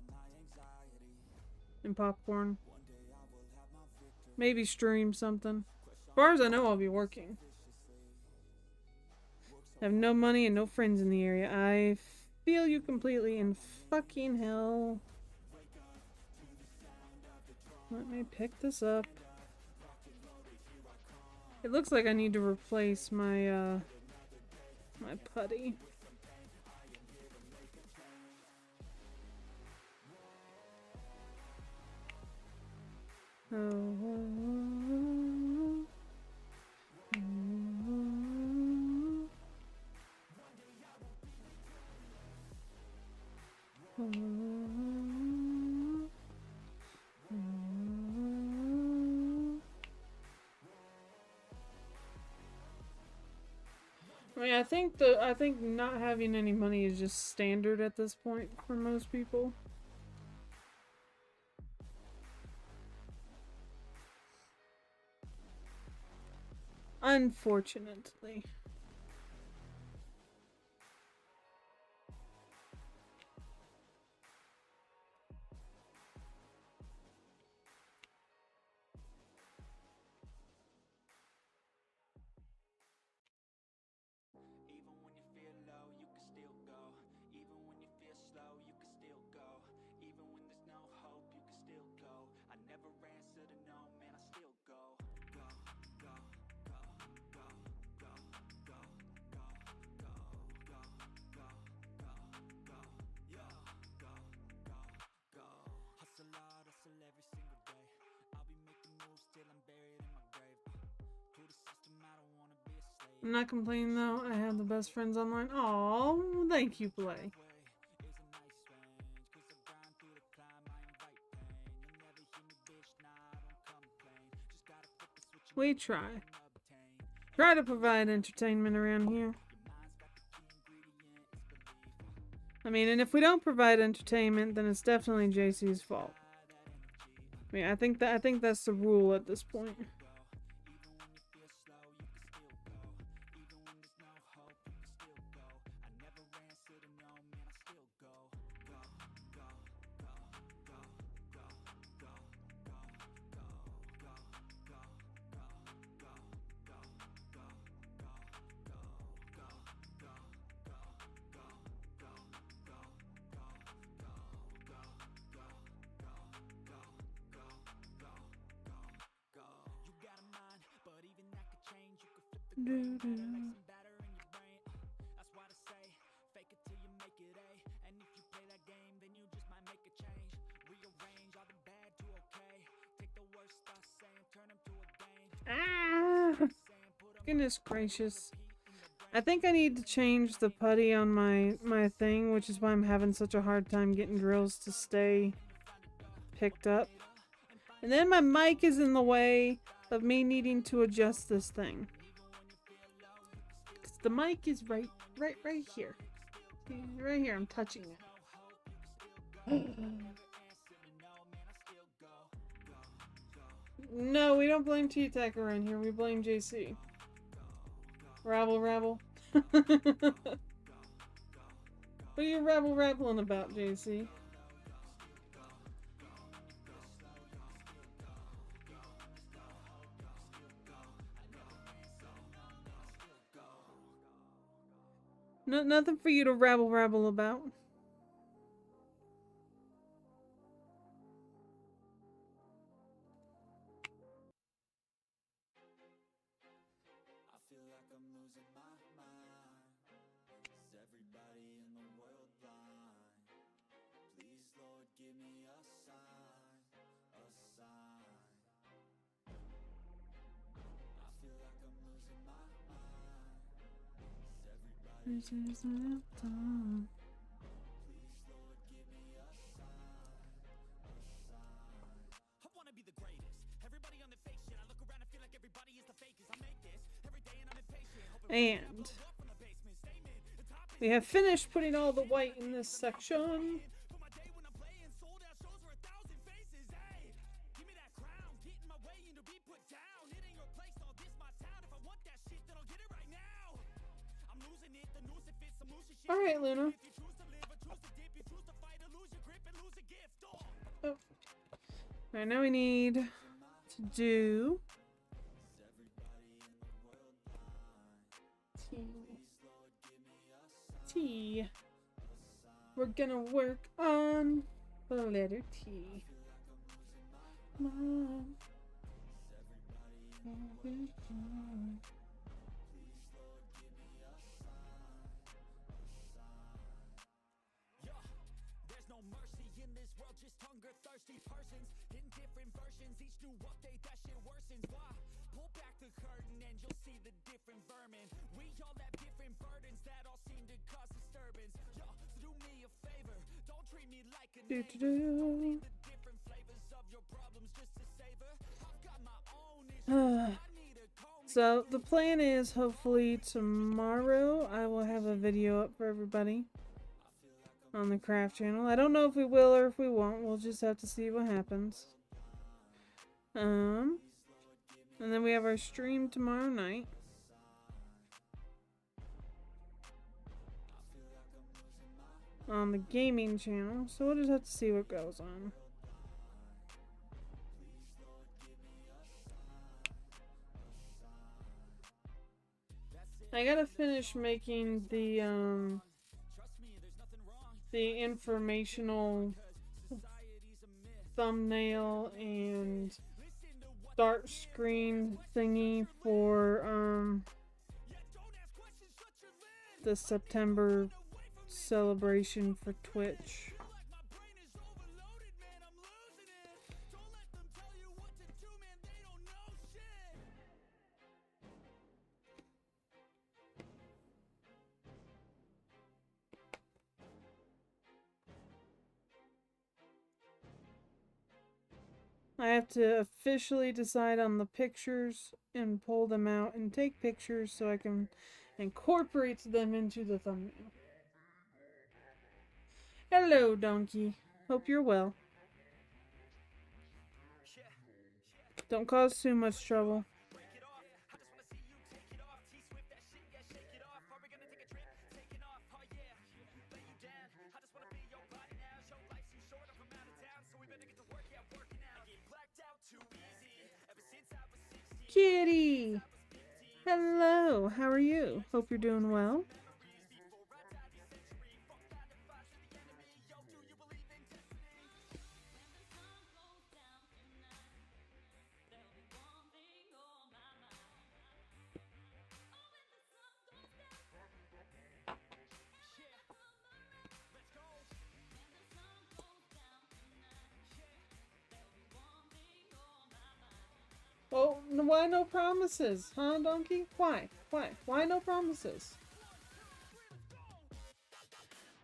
[SPEAKER 1] and popcorn. Maybe stream something. As far as I know, I'll be working. I have no money and no friends in the area. I feel you completely, and fucking hell. Let me pick this up. It looks like I need to replace my my putty. I mean, I think not having any money is just standard at this point for most people. Unfortunately.
[SPEAKER 2] Even when you feel low, you can still go. Even when you feel slow, you can still go. Even when there's no hope, you can still go. I never answer to no, man, I still go. Go, go, go, go, go, go, go, go, go, go, go, go, yeah, go, go, go. Hustle hard, hustle every single day. I'll be making moves till I'm buried in my grave. To the system, I don't wanna be a slave.
[SPEAKER 1] I'm not complaining though. I have the best friends online. Aw, thank you, Play. We try. Try to provide entertainment around here. I mean, and if we don't provide entertainment, then it's definitely JC's fault. I mean, I think that's the rule at this point. Ah, goodness gracious. I think I need to change the putty on my thing, which is why I'm having such a hard time getting drills to stay picked up. And then my mic is in the way of me needing to adjust this thing. 'Cause the mic is right here. Right here, I'm touching it. No, we don't blame T-Tech around here. We blame JC. Rabble, rabble. What are you rabbling about, JC? No, nothing for you to rabble about.
[SPEAKER 2] I feel like I'm losing my mind. Is everybody in the world blind? Please, Lord, give me a sign, a sign. I feel like I'm losing my mind. Is everybody
[SPEAKER 1] Time.
[SPEAKER 2] Please, Lord, give me a sign, a sign. I wanna be the greatest. Everybody on the fake shit. I look around and feel like everybody is the fakest. I make this every day and I'm impatient.
[SPEAKER 1] And we have finished putting all the white in this section. All right, Luna. Oh. Right, now we need to do T. We're gonna work on the letter T. Mom.
[SPEAKER 2] There's no mercy in this world, just hunger thirsty persons in different versions. Each new update, that shit worsens. Why? Pull back the curtain and you'll see the different vermin. We all have different burdens that all seem to cause disturbance. Yo, so do me a favor, don't treat me like a neighbor. Don't need the different flavors of your problems just to savor. I've got my own issues. I need a comb.
[SPEAKER 1] So the plan is hopefully tomorrow I will have a video up for everybody on the craft channel. I don't know if we will or if we won't. We'll just have to see what happens. And then we have our stream tomorrow night. On the gaming channel, so we'll just have to see what goes on. I gotta finish making the informational thumbnail and start screen thingy for the September celebration for Twitch. I have to officially decide on the pictures and pull them out and take pictures so I can incorporate them into the thumbnail. Hello, Donkey. Hope you're well. Don't cause too much trouble. Kitty! Hello, how are you? Hope you're doing well. Oh, why no promises, huh, Donkey? Why? Why no promises?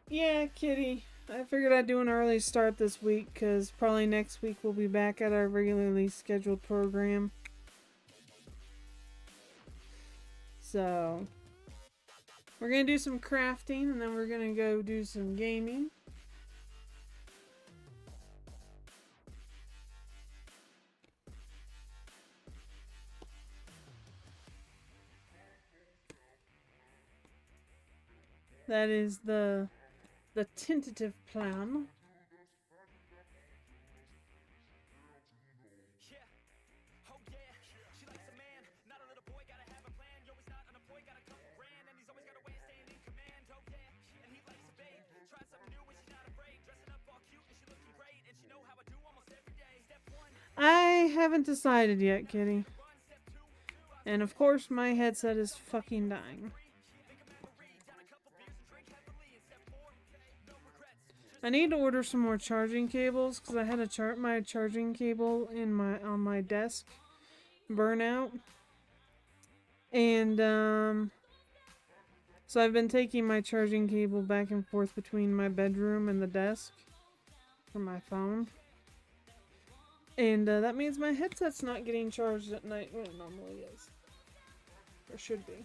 [SPEAKER 1] Yeah, Kitty. I figured I'd do an early start this week, because probably next week we'll be back at our regularly scheduled program. So, we're going to do some crafting, and then we're going to go do some gaming. That is the tentative plan. I haven't decided yet, Kitty. And of course, my headset is fucking dying. I need to order some more charging cables because I had my charging cable on my desk burn out, and so I've been taking my charging cable back and forth between my bedroom and the desk for my phone, and that means my headset's not getting charged at night when it normally is, or should be.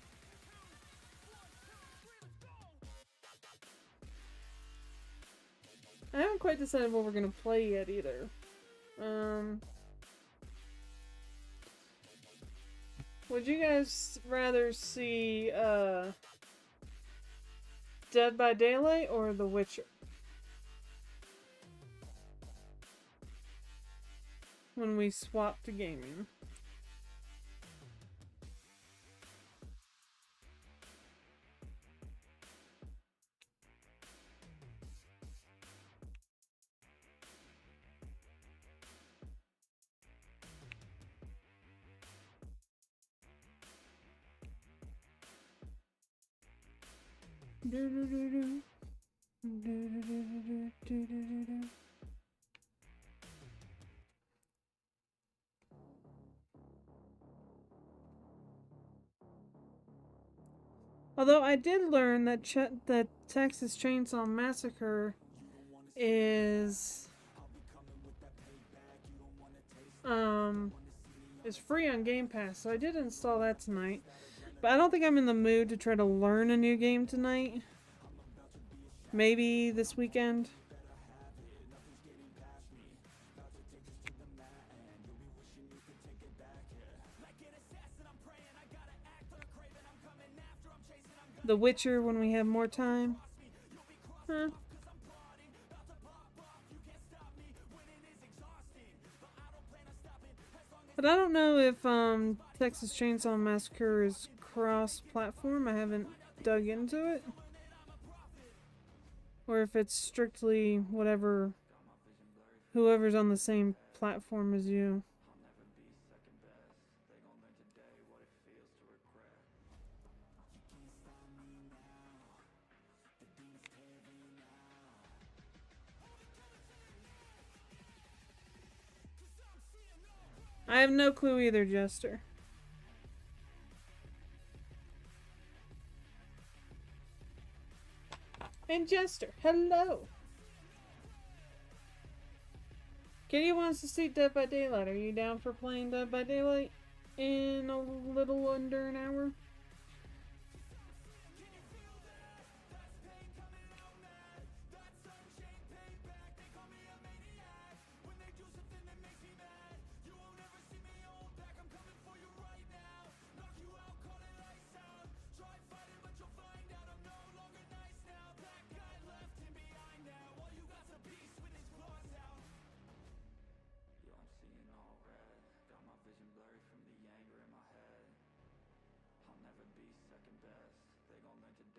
[SPEAKER 1] I haven't quite decided what we're gonna play yet either. Would you guys rather see Dead by Daylight or The Witcher? When we swap to gaming. Although I did learn that the Texas Chainsaw Massacre is free on Game Pass, so I did install that tonight. But I don't think I'm in the mood to try to learn a new game tonight. Maybe this weekend. The Witcher when we have more time. Huh? But I don't know if Texas Chainsaw Massacre is cross-platform. I haven't dug into it. Or if it's strictly whatever, whoever's on the same platform as you. I have no clue either, Jester. And Jester, hello! Kitty wants to see Dead by Daylight. Are you down for playing Dead by Daylight in a little under an hour?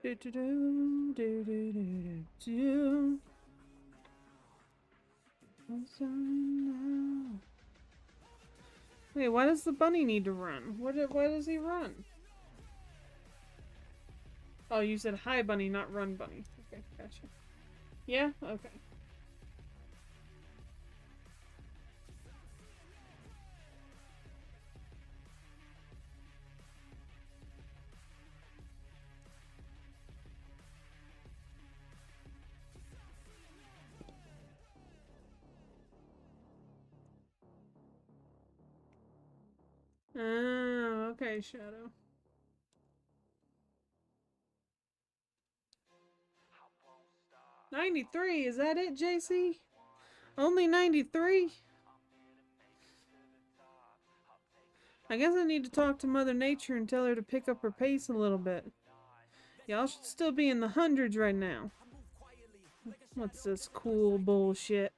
[SPEAKER 1] Do do do do do do do. Wait, why does the bunny need to run? Why does he run? Oh, you said hi bunny, not run bunny. Okay, gotcha. Yeah? Okay. Oh, okay, Shadow. $93, is that it, JC? Only 93? I guess I need to talk to Mother Nature and tell her to pick up her pace a little bit. Y'all should still be in the hundreds right now. What's this cool bullshit?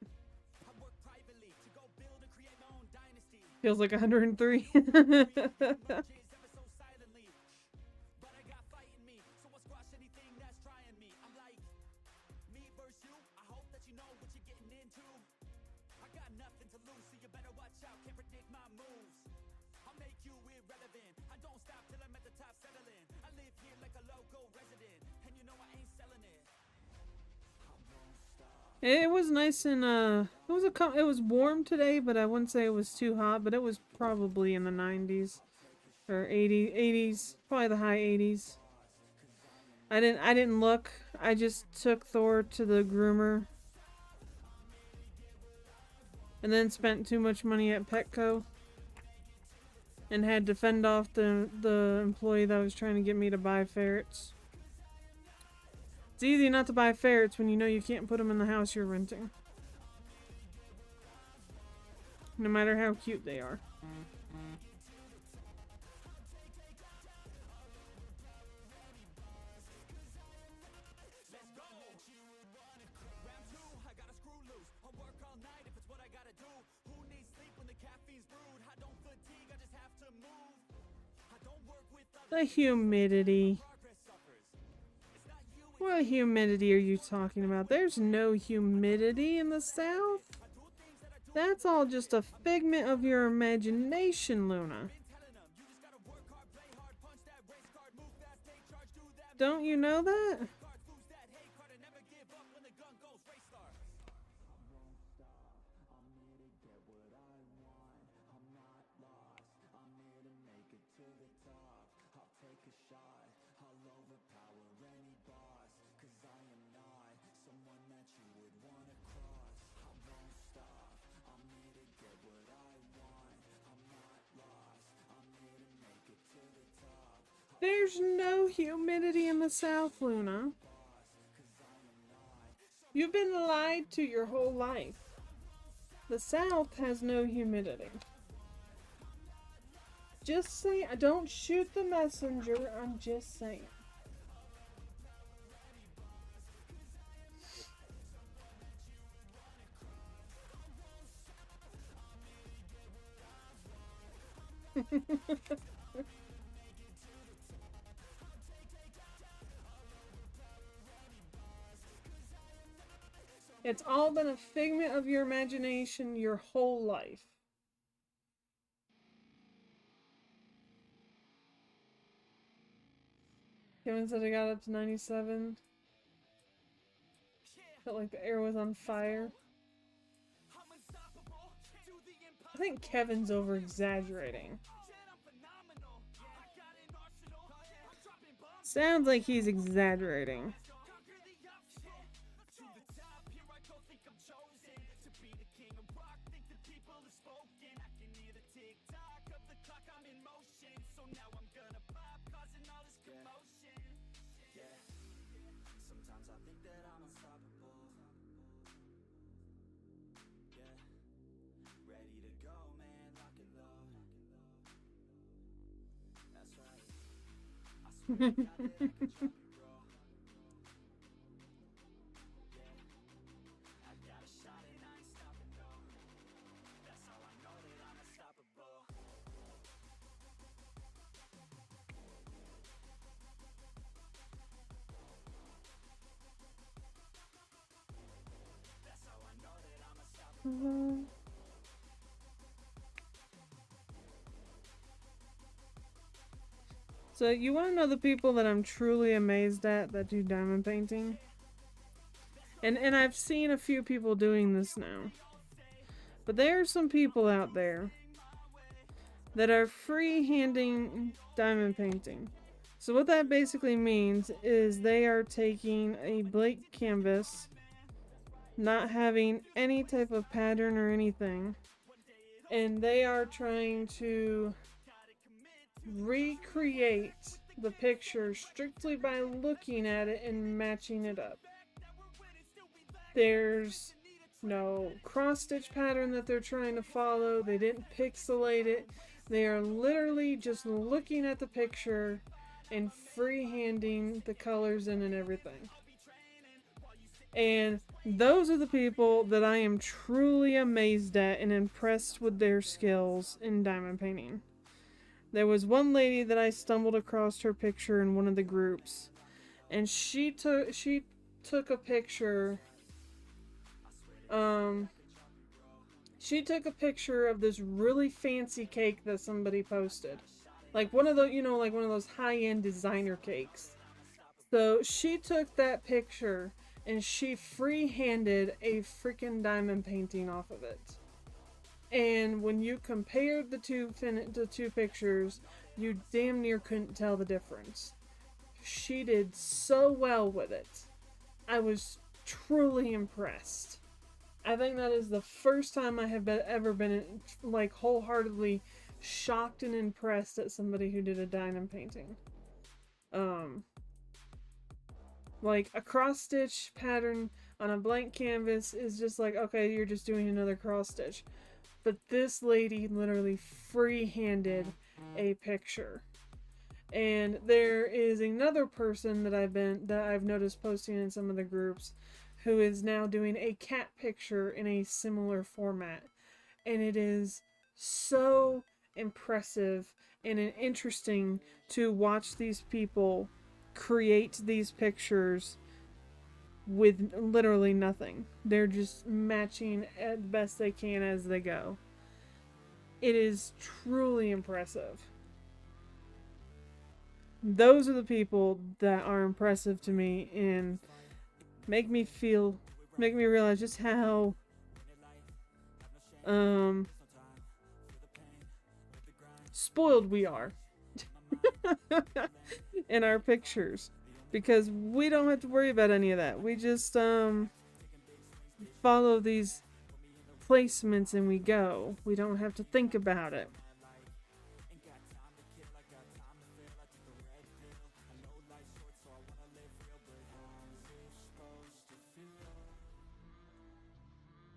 [SPEAKER 1] Feels like 103. It was nice and it was warm today, but I wouldn't say it was too hot, but it was probably in the 90s or 80s, probably the high 80s. I didn't look. I just took Thor to the groomer and then spent too much money at Petco and had to fend off the employee that was trying to get me to buy ferrets. It's easy not to buy ferrets when you know you can't put them in the house you're renting. No matter how cute they are. The humidity. What humidity are you talking about? There's no humidity in the South. That's all just a figment of your imagination, Luna. Don't you know that? There's no humidity in the South, Luna. You've been lied to your whole life. The South has no humidity. Just say, don't shoot the messenger, I'm just saying. It's all been a figment of your imagination your whole life. Kevin said it got up to 97. Felt like the air was on fire. I think Kevin's over exaggerating. Sounds like he's exaggerating.
[SPEAKER 2] Sometimes I think that I'm unstoppable. Yeah, ready to go, man, lock it low. That's right. I swear to God that I could drop it, bro. Yeah, I got a shot and I ain't stopping, no. That's how I know that I'm unstoppable. That's how I know that I'm unstoppable.
[SPEAKER 1] So you want to know the people that I'm truly amazed at that do diamond painting? And I've seen a few people doing this now. But there are some people out there that are free-handing diamond painting. So what that basically means is they are taking a blank canvas, not having any type of pattern or anything, and they are trying to recreate the picture strictly by looking at it and matching it up. There's no cross-stitch pattern that they're trying to follow. They didn't pixelate it. They are literally just looking at the picture and free-handing the colors in and everything. And those are the people that I am truly amazed at and impressed with their skills in diamond painting. There was one lady that I stumbled across her picture in one of the groups, and she took a picture. She took a picture of this really fancy cake that somebody posted, like one of those, like one of those high-end designer cakes. So she took that picture and she free-handed a freaking diamond painting off of it. And when you compared the two pictures, you damn near couldn't tell the difference. She did so well with it. I was truly impressed. I think that is the first time I have ever been like wholeheartedly shocked and impressed at somebody who did a diamond painting. Like a cross stitch pattern on a blank canvas is just like, okay, you're just doing another cross stitch. But this lady literally free-handed a picture. And there is another person that I've noticed posting in some of the groups who is now doing a cat picture in a similar format. And it is so impressive and interesting to watch these people create these pictures with literally nothing. They're just matching as best they can as they go. It is truly impressive. Those are the people that are impressive to me and make me realize just how spoiled we are in our pictures, because we don't have to worry about any of that. We just follow these placements and we go. We don't have to think about it.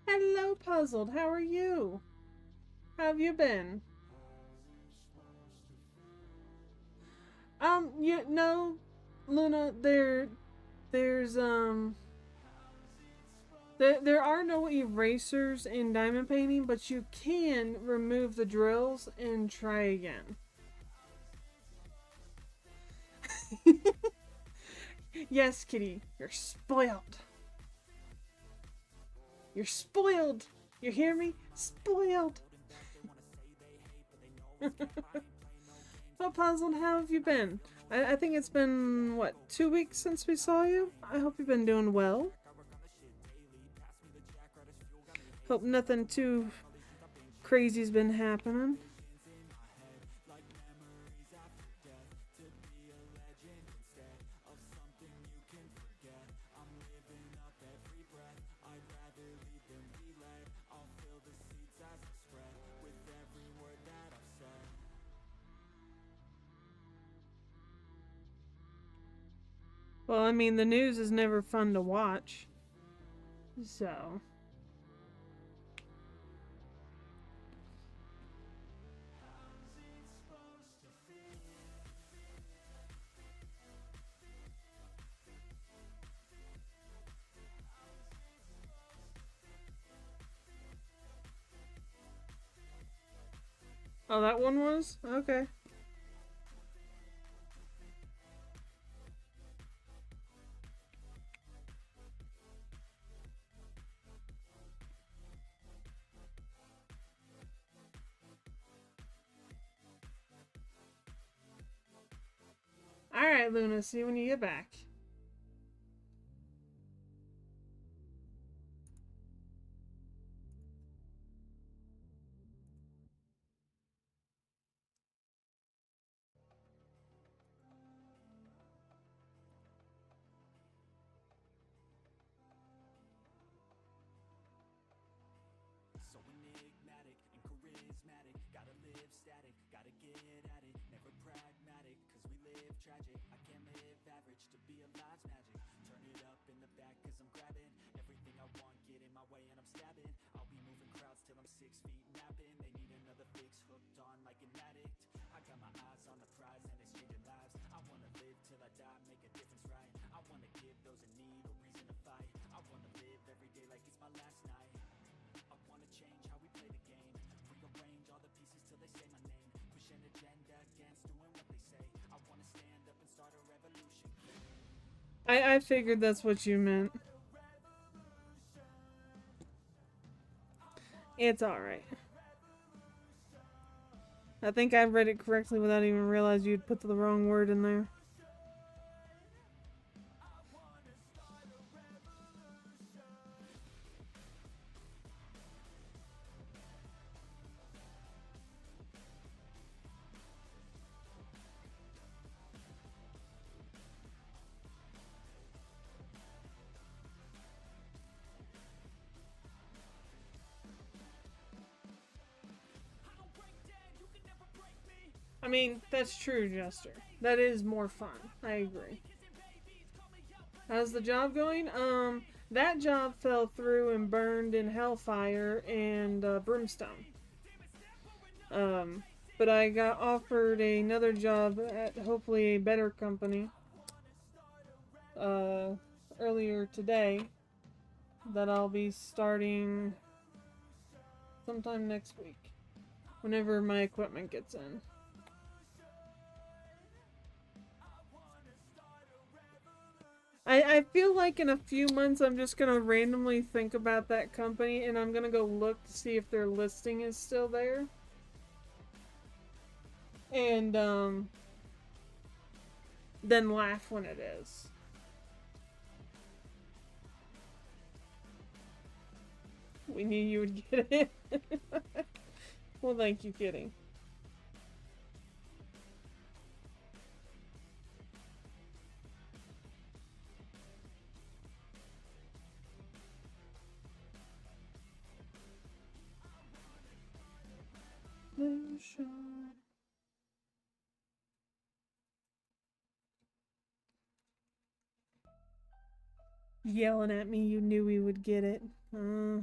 [SPEAKER 1] Hello, Puzzled. How are you? How have you been? No, Luna, there's There are no erasers in diamond painting, but you can remove the drills and try again. Yes, Kitty, you're spoiled. You're spoiled. You hear me? Spoiled. Well, Puzzled, how have you been? I think it's been, what, 2 weeks since we saw you? I hope you've been doing well. Hope nothing too crazy's been happening. Well, I mean, the news is never fun to watch. So. Oh, that one was? Okay. Alright, Luna, see you when you get back.
[SPEAKER 2] So enigmatic and charismatic, gotta live static, gotta get at it, never pragmatic, cause we live tragic. I can't live average, to be alive's magic. Turn it up in the back cause I'm grabbing everything I want, get in my way and I'm stabbing. I'll be moving crowds till I'm 6 feet napping. They need another fix, hooked on like an addict. I got my eyes on the prize and it's changing lives. I wanna live till I die, make a difference, right? I wanna give those in need a reason to fight. I wanna live every day like it's my last night. I wanna change how we play the game, rearrange all the pieces till they say my name, push an agenda against doing what they say. I wanna stand up and start a revolution.
[SPEAKER 1] I figured that's what you meant. It's alright. I think I read it correctly without even realizing you'd put the wrong word in there. I mean, that's true, Jester. That is more fun. I agree. How's the job going? That job fell through and burned in Hellfire and Brimstone. But I got offered another job at hopefully a better company earlier today that I'll be starting sometime next week, whenever my equipment gets in. I feel like in a few months I'm just gonna randomly think about that company and I'm gonna go look to see if their listing is still there. And then laugh when it is. We knew you would get it. Well, thank you, Kitty. Yelling at me, you knew we would get it.
[SPEAKER 2] So I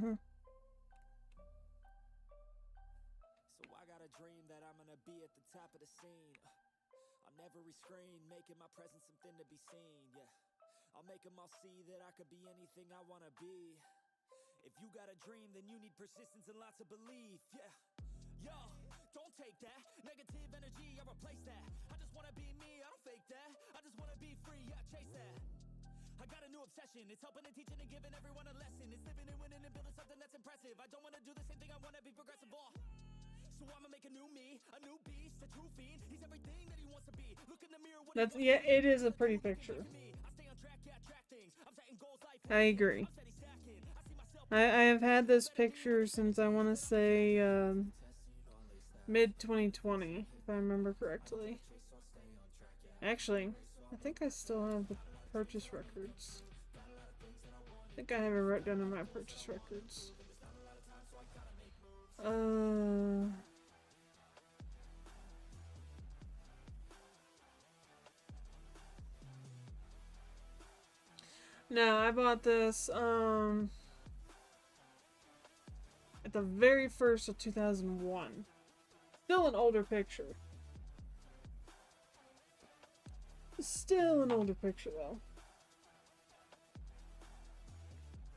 [SPEAKER 2] got a dream that I'm gonna be at the top of the scene. On every screen, making my presence something to be seen, yeah. I'll make them all see that I could be anything I wanna be. If you got a dream, then you need persistence and lots of belief. Yeah. Yo, don't take that negative energy, I replace that. I just wanna be me, I don't fake that. I just wanna be free, yeah, chase that. I got a new obsession, it's helping and teaching and giving everyone a lesson. It's living and winning and building something that's impressive. I don't wanna do the same thing, I wanna be progressive. So I'ma make a new me, a new beast, a true fiend. He's everything that he wants to be. Look in the mirror.
[SPEAKER 1] That's, yeah, it is a pretty picture. I agree. I have had this picture since I want to say mid 2020, if I remember correctly. Actually, I think I still have the purchase records. I think I have it wrote down in my purchase records. No, I bought this at the very first of 2001. Still an older picture. Still an older picture though.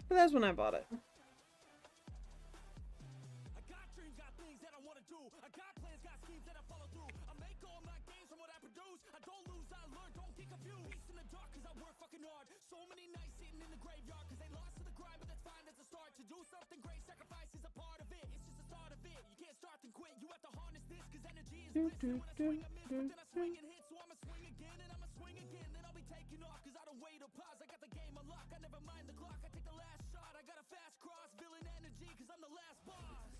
[SPEAKER 1] But that's when I bought it.
[SPEAKER 2] I got dreams, got things that I wanna do. I got plans, got schemes that I follow through. I make all my gains from what I produce. I don't lose, I learn, don't get confused. Peace in the dark, cause I work fucking hard. So many nights sitting in the graveyard, cause they lost to the grind, but that's fine, that's a start. To do something great, sacrifice is a part of it. It's just the start of it. You can't start and quit, you have to harness this, cause energy is bliss. And when I swing, I miss, but then I swing and hit. So I'ma swing again, and I'ma swing again. Then I'll be taking off, cause I don't wait or pause. I got the game unlocked, I never mind the clock. I take the last shot, I got a fast cross. Feeling energy, cause I'm the last boss.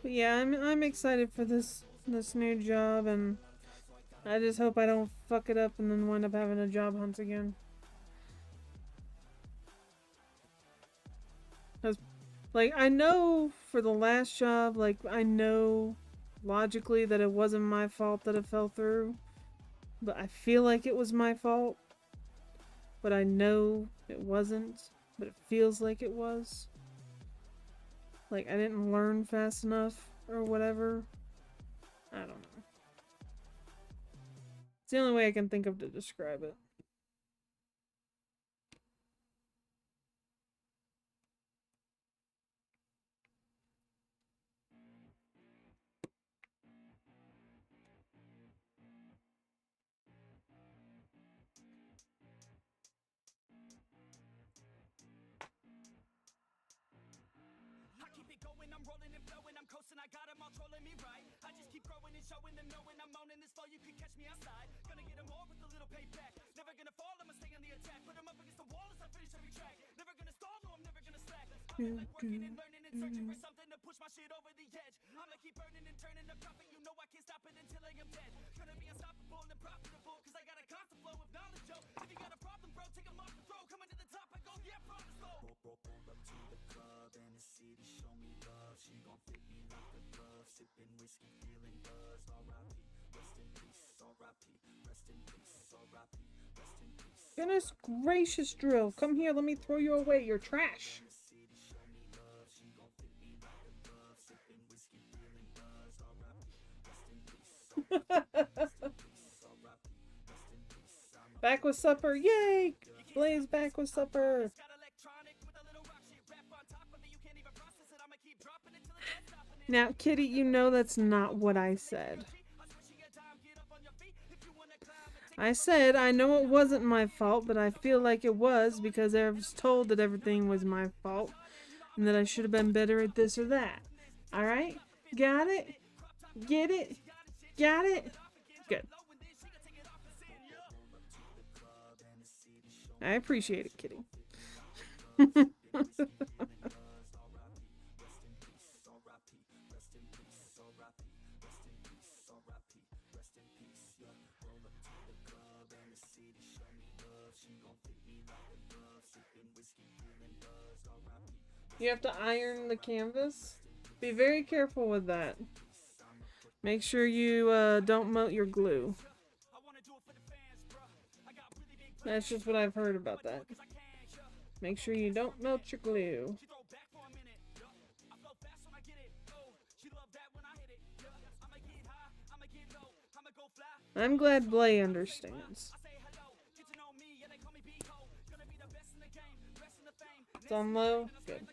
[SPEAKER 1] But yeah, I'm excited for this new job, and I just hope I don't fuck it up and then wind up having a job hunt again. Cause, like, I know for the last job, like, I know logically that it wasn't my fault that it fell through, but I feel like it was my fault. But I know it wasn't, but it feels like it was. Like, I didn't learn fast enough, or whatever. I don't know. It's the only way I can think of to describe it.
[SPEAKER 2] I'm rolling and flowing, I'm coasting, I got them all trolling me right. I just keep growing and showing them, knowing I'm owning this flow, you can catch me outside. Gonna get them all with a little payback. Never gonna fall, I'ma stay on the attack. Put them up against the wall as I finish every track. Never gonna stall, no, I'm never gonna slack. I've been like working and learning and searching for something to push my shit over the edge. I'ma keep burning and turning the profit, you know I can't stop it until I am dead. Gonna be unstoppable and profitable, cause I got a constant flow of knowledge, yo. If you got a problem, bro, take them off the throw. Coming to the top, I go, yeah, bro, let's go. Roll up to the club and the city show me love. She gon' fit me like a glove. Sipping whiskey, feeling buzz. R.I.P. Rest in peace. R.I.P. Rest in peace. R.I.P. Rest in peace.
[SPEAKER 1] Goodness gracious, Drill. Come here, let me throw you away. You're trash. Back with supper. Yay! Blaze back with supper. Now, Kitty, you know that's not what I said. I said I know it wasn't my fault, but I feel like it was because I was told that everything was my fault and that I should have been better at this or that. Alright? Got it? Get it? Got it? Good. I appreciate it, Kitty. You have to iron the canvas. Be very careful with that. Make sure you don't melt your glue. That's just what I've heard about that. Make sure you don't melt your glue. I'm glad Blay understands. It's on low? Good.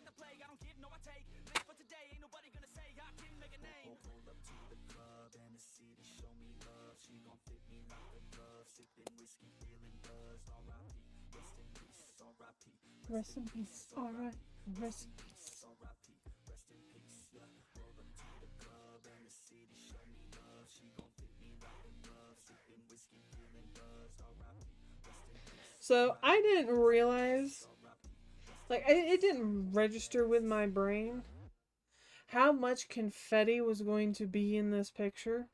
[SPEAKER 1] Rest in peace. Alright. Rest in peace. So I didn't realize, like, it didn't register with my brain how much confetti was going to be in this picture,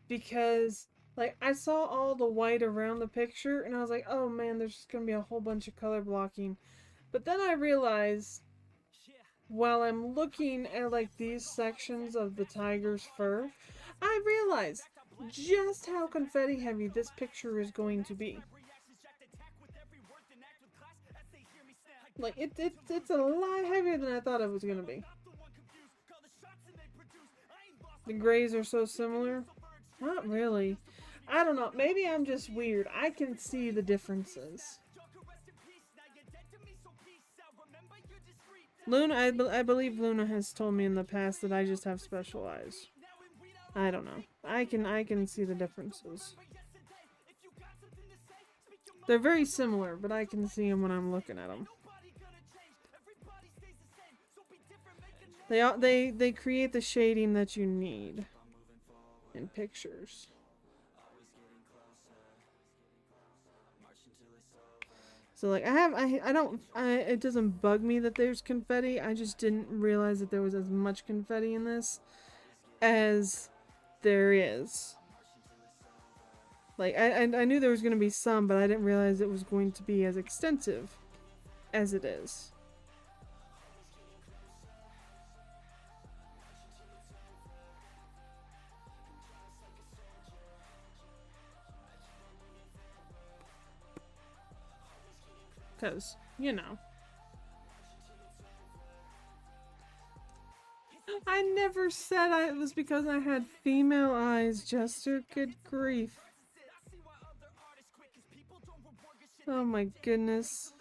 [SPEAKER 1] because like I saw all the white around the picture and I was like, oh man, there's just gonna be a whole bunch of color blocking. But then I realized, while I'm looking at like these sections of the tiger's fur, I realized just how confetti heavy this picture is going to be. Like, it's a lot heavier than I thought it was going to be. The grays are so similar. Not really. I don't know. Maybe I'm just weird. I can see the differences. Luna, I believe Luna has told me in the past that I just have special eyes. I don't know. I can see the differences. They're very similar, but I can see them when I'm looking at them. They create the shading that you need in pictures. So like it doesn't bug me that there's confetti. I just didn't realize that there was as much confetti in this as there is. Like I knew there was going to be some, but I didn't realize it was going to be as extensive as it is. Because, you know. I never said it was because I had female eyes, Jester. Good grief. Oh my goodness.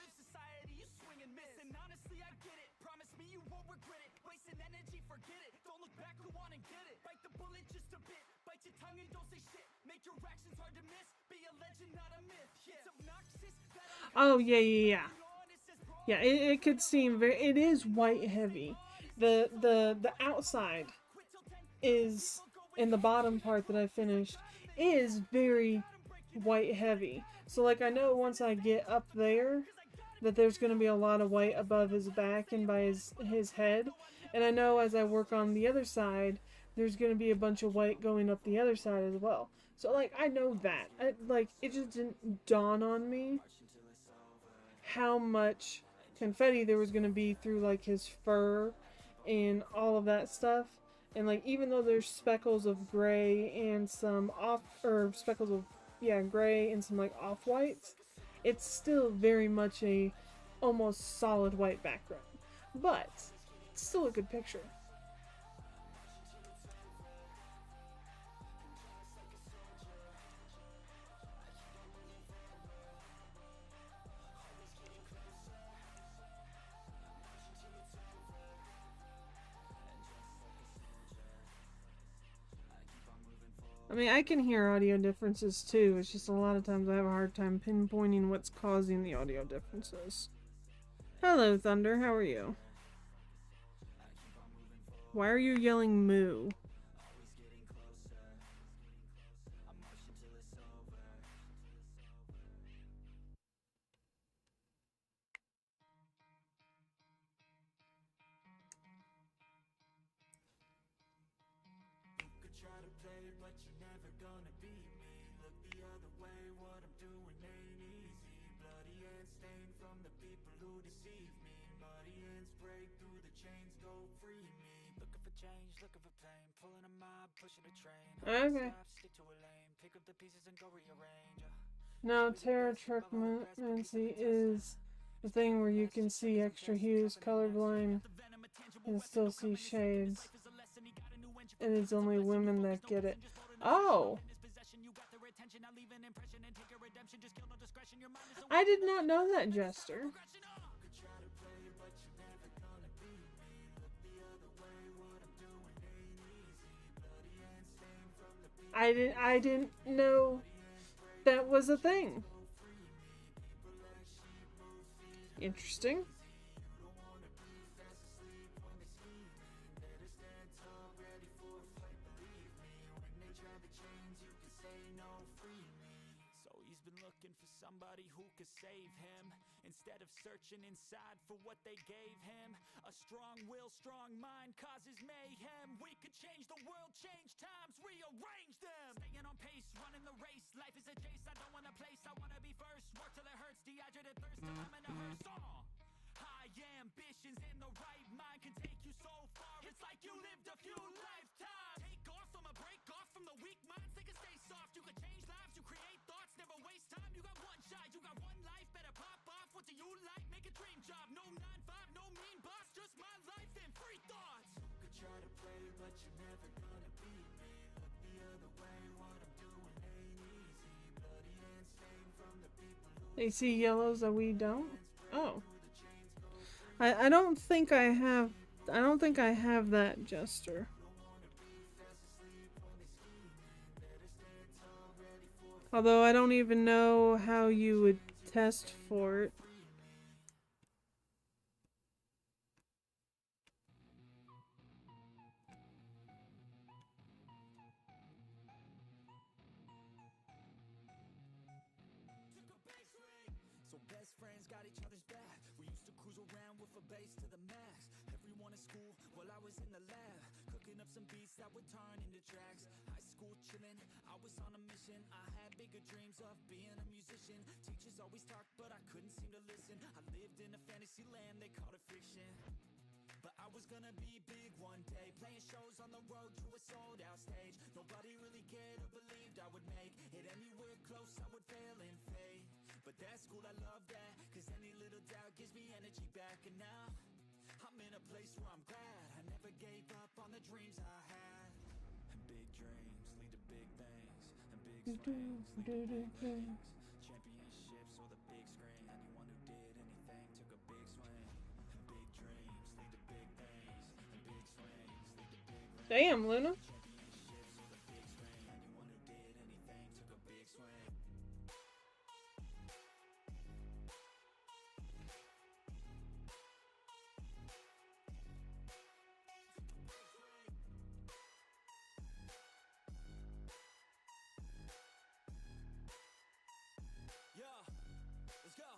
[SPEAKER 1] Oh, yeah. Yeah, it could seem very... It is white heavy. The outside is... in the bottom part that I finished, is very white heavy. So, like, I know once I get up there, that there's going to be a lot of white above his back and by his head. And I know as I work on the other side, there's going to be a bunch of white going up the other side as well. So, like, I know that. It just didn't dawn on me how much confetti there was going to be through, like, his fur and all of that stuff. And, like, even though there's speckles of gray and some speckles of, gray and some, like, off-whites, it's still very much a almost solid white background. But, it's still a good picture. I mean, I can hear audio differences too. It's just a lot of times I have a hard time pinpointing what's causing the audio differences. Hello, Thunder. How are you? Why are you yelling moo? Okay. Now, Terratrechmancy is the thing where you can see extra hues, colorblind, and still see shades. And it's only women that get it. Oh! I did not know that, Jester. I didn't know that was a thing. Interesting.
[SPEAKER 2] So he's been looking for somebody who could save him, instead of searching inside for what they gave him. A strong will, strong mind causes mayhem. We could change the world, change times, rearrange them. Staying on pace, running the race. Life is a chase, I don't want a place. I wanna be first, work till it hurts. Dehydrated thirst till I'm in a hearse. High ambitions in the right mind can take you so far. It's like you lived a few lifetimes. Take off from a break off from the weak minds. They can stay soft. You can change lives, you create thoughts, never waste time. You got one shot, you got one life. Better pop off. What do you like? Make a dream job. No 9-5, no mean boss. Just my life and free thoughts. You could try to play, but you're never gonna beat me. Look the other way. What I'm doing ain't easy. Bloody and stained from the people who
[SPEAKER 1] They see yellows that we don't? Oh. I don't think I have that, Jester. Although I don't even know how you would test for it.
[SPEAKER 2] So best friends got each other's back. We used to cruise around with a bass to the max. Everyone in school while I was in the lab, cooking up some beats that would turn into tracks. High school chillin', I was on a mission. I had bigger dreams of being a musician. Teachers always talked, but I couldn't seem to listen. I lived in a fantasy land, they called it fiction. But I was gonna be big one day, playing shows on the road to a sold out stage. Nobody really cared or believed I would make it anywhere close. I would fail and fade. But that's cool, I love that, cause any little doubt gives me energy back. And now, I'm in a place where I'm glad I never gave up on the dreams I had. And big dreams lead to big things, and big swings lead to big things. Championships or the big screen, anyone who did anything took a big swing. And big dreams lead to big things, and big swings lead to big rings.
[SPEAKER 1] Damn, Luna.
[SPEAKER 2] Championships or the big screen, anyone who did anything took a big swing. Yeah, let's go.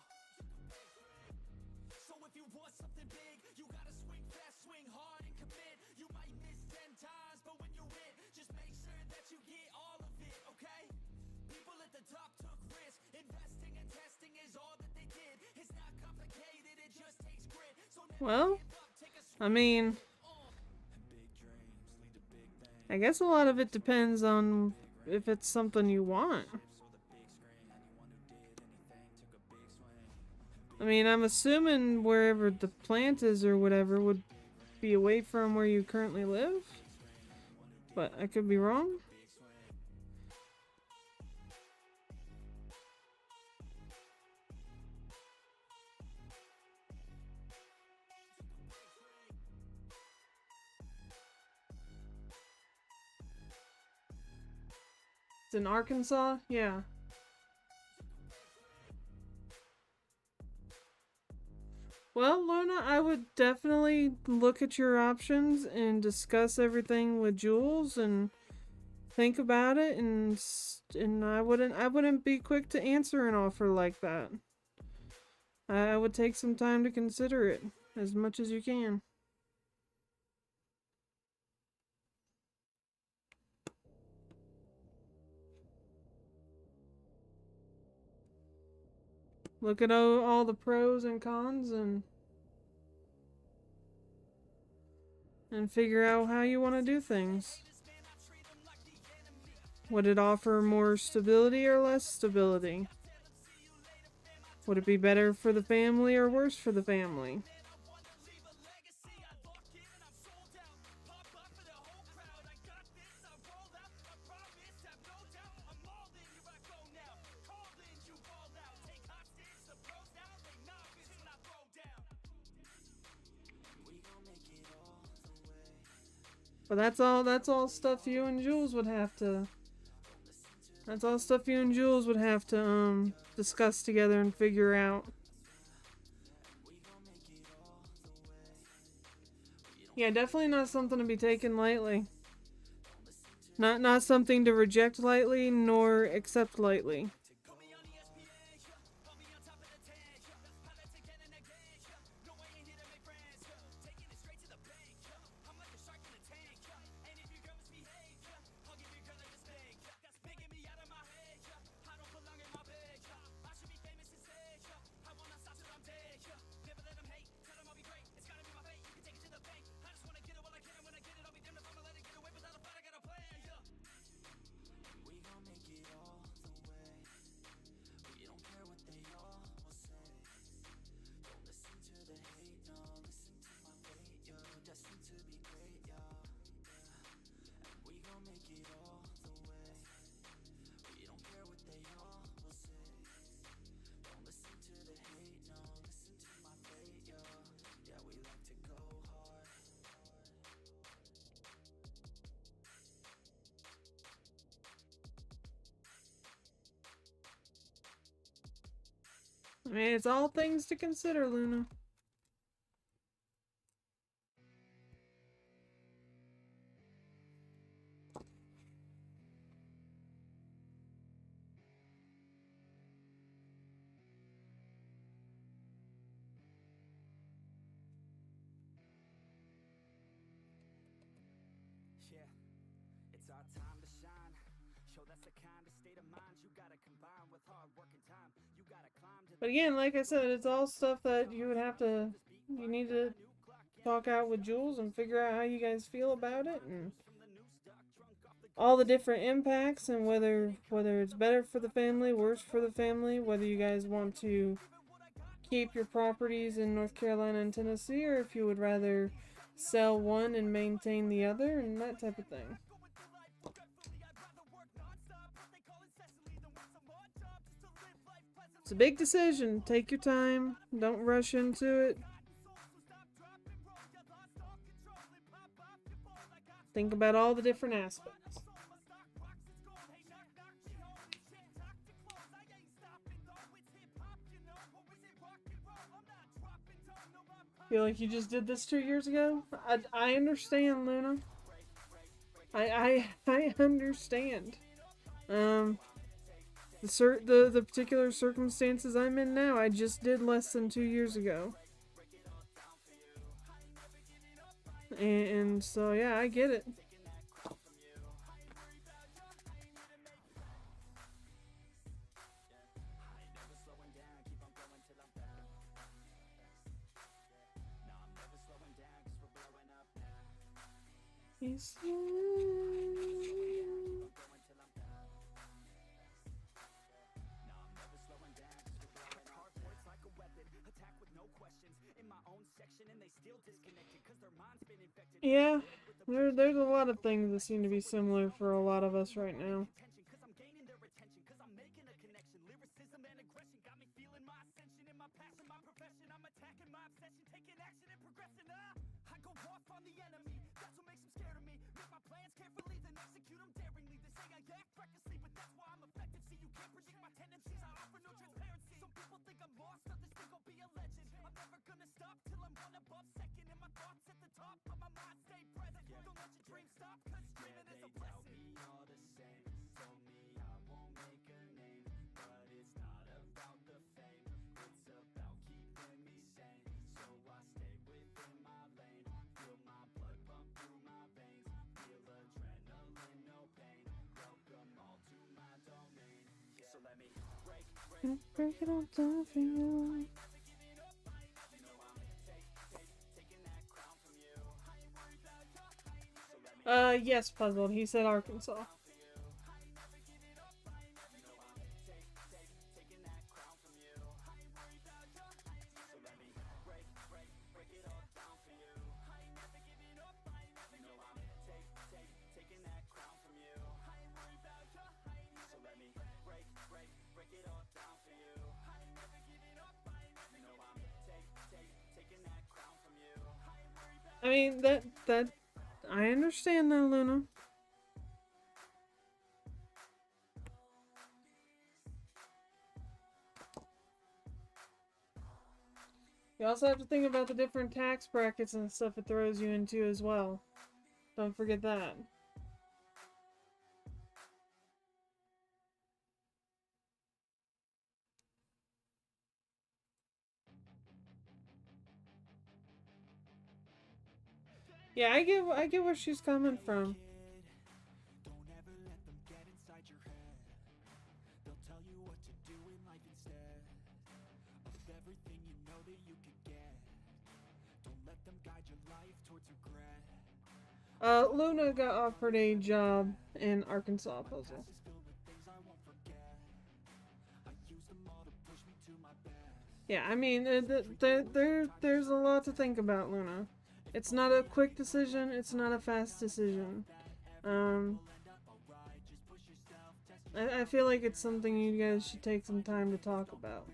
[SPEAKER 2] So if you want something big, you gotta swing fast, swing hard, and commit. You might miss 10 times, but when you hit, just make sure that you get all of it, okay? People at the top took risks. Investing and testing is all that they did. It's not complicated, it just takes grit. So never
[SPEAKER 1] Well,
[SPEAKER 2] give up, take a
[SPEAKER 1] I mean,
[SPEAKER 2] and big dreams lead to big things.
[SPEAKER 1] I guess a lot of it depends on if it's something you want. I mean, I'm assuming wherever the plant is or whatever would be away from where you currently live. But I could be wrong. It's in Arkansas? Yeah. Well, Luna, I would definitely look at your options and discuss everything with Jules and think about it, and I wouldn't be quick to answer an offer like that. I would take some time to consider it as much as you can. Look at all the pros and cons and figure out how you want to do things. Would it offer more stability or less stability? Would it be better for the family or worse for the family? But that's all stuff you and Jules would have to That's all stuff you and Jules would have to discuss together and figure out. Yeah, definitely not something to be taken lightly. Not something to reject lightly nor accept lightly. I mean, it's all things to consider, Luna.
[SPEAKER 2] Yeah, it's our time to shine. Show that's the kind of state of mind you gotta combine with hard work and time. You gotta climb to
[SPEAKER 1] But again, like I said, it's all stuff that you need to talk out with Jules and figure out how you guys feel about it and all the different impacts and whether it's better for the family, worse for the family, whether you guys want to keep your properties in North Carolina and Tennessee or if you would rather sell one and maintain the other and that type of thing. It's a big decision. Take your time. Don't rush into it. Think about all the different aspects. Feel like you just did this 2 years ago? I understand, Luna. I understand. The particular circumstances I'm in now, I just did less than 2 years ago. And so yeah, I get it. Yes. Yeah, there's a lot of things that seem to be similar for a lot of us right now. Break it all down for you. Yes, puzzled. He said Arkansas. I mean, I understand that, Luna. You also have to think about the different tax brackets and stuff it throws you into as well. Don't forget that. Yeah, I get where she's coming from.
[SPEAKER 2] Don't ever let them get inside your head. They'll tell you what to do in life instead of everything you know that you could get. Don't let them guide your life towards regret.
[SPEAKER 1] Luna got offered a job in Arkansas Puzzle. Yeah, I mean, there's a lot to think about, Luna. It's not a quick decision, it's not a fast decision. I feel like it's something you guys should take some time to talk about.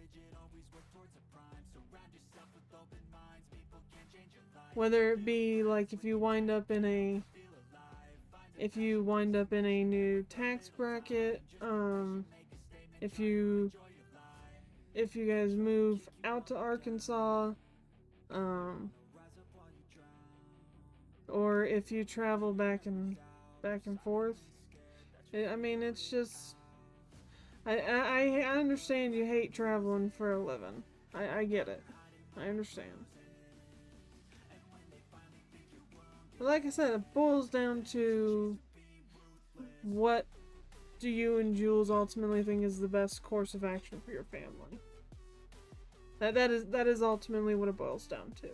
[SPEAKER 1] Whether it be like if you wind up in a new tax bracket, if you guys move out to Arkansas, or if you travel back and forth. I mean, it's just I understand you hate traveling for a living. I get it. I understand. But like I said, it boils down to what do you and Jules ultimately think is the best course of action for your family. That is ultimately what it boils down to.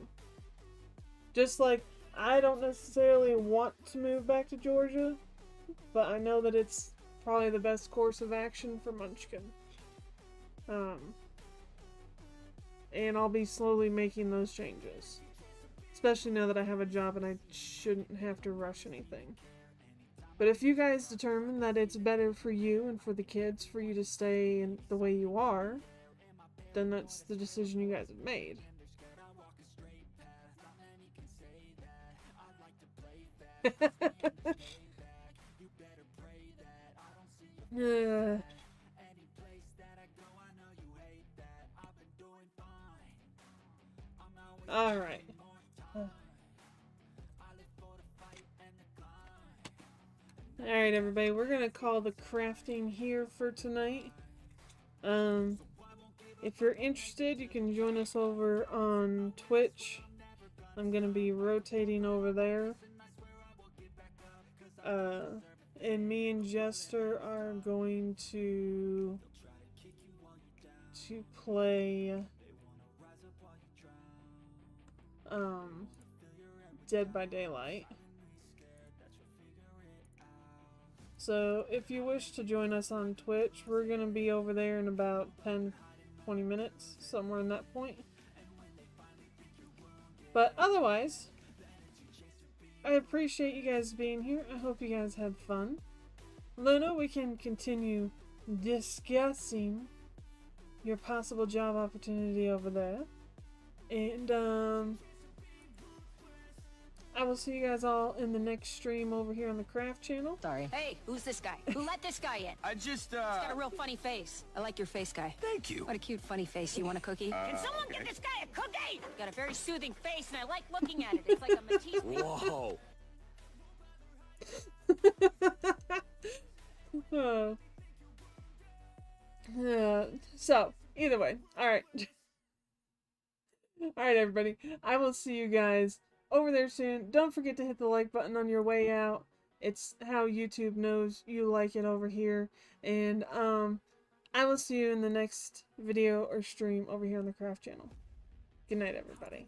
[SPEAKER 1] Just like I don't necessarily want to move back to Georgia, but I know that it's probably the best course of action for Munchkin. And I'll be slowly making those changes. Especially now that I have a job and I shouldn't have to rush anything. But if you guys determine that it's better for you and for the kids for you to stay in the way you are, then that's the decision you guys have made. Alright. Alright, everybody, we're gonna call the crafting here for tonight. If you're interested, you can join us over on Twitch. I'm gonna be rotating over there. And me and Jester are going to play Dead by Daylight. So if you wish to join us on Twitch, we're gonna be over there in about 10-20 minutes, somewhere in that point. But otherwise, I appreciate you guys being here. I hope you guys had fun. Luna, we can continue discussing your possible job opportunity over there. And I will see you guys all in the next stream over here on the Craft channel.
[SPEAKER 3] Sorry. Hey, who's this guy? Who let this guy in?
[SPEAKER 4] I just,
[SPEAKER 3] He's got a real funny face. I like your face, guy.
[SPEAKER 4] Thank you.
[SPEAKER 3] What a cute, funny face. You want a cookie?
[SPEAKER 4] Can
[SPEAKER 3] someone
[SPEAKER 4] okay.
[SPEAKER 3] get this guy a cookie? Got a very soothing face, and I like looking at it. It's like a Matisse.
[SPEAKER 4] Whoa.
[SPEAKER 1] So, either way. Alright. Alright, everybody. I will see you guys over there soon. Don't forget to hit the like button on your way out. It's how YouTube knows you like it over here. And I will see you in the next video or stream over here on the Craft channel. Good night, everybody.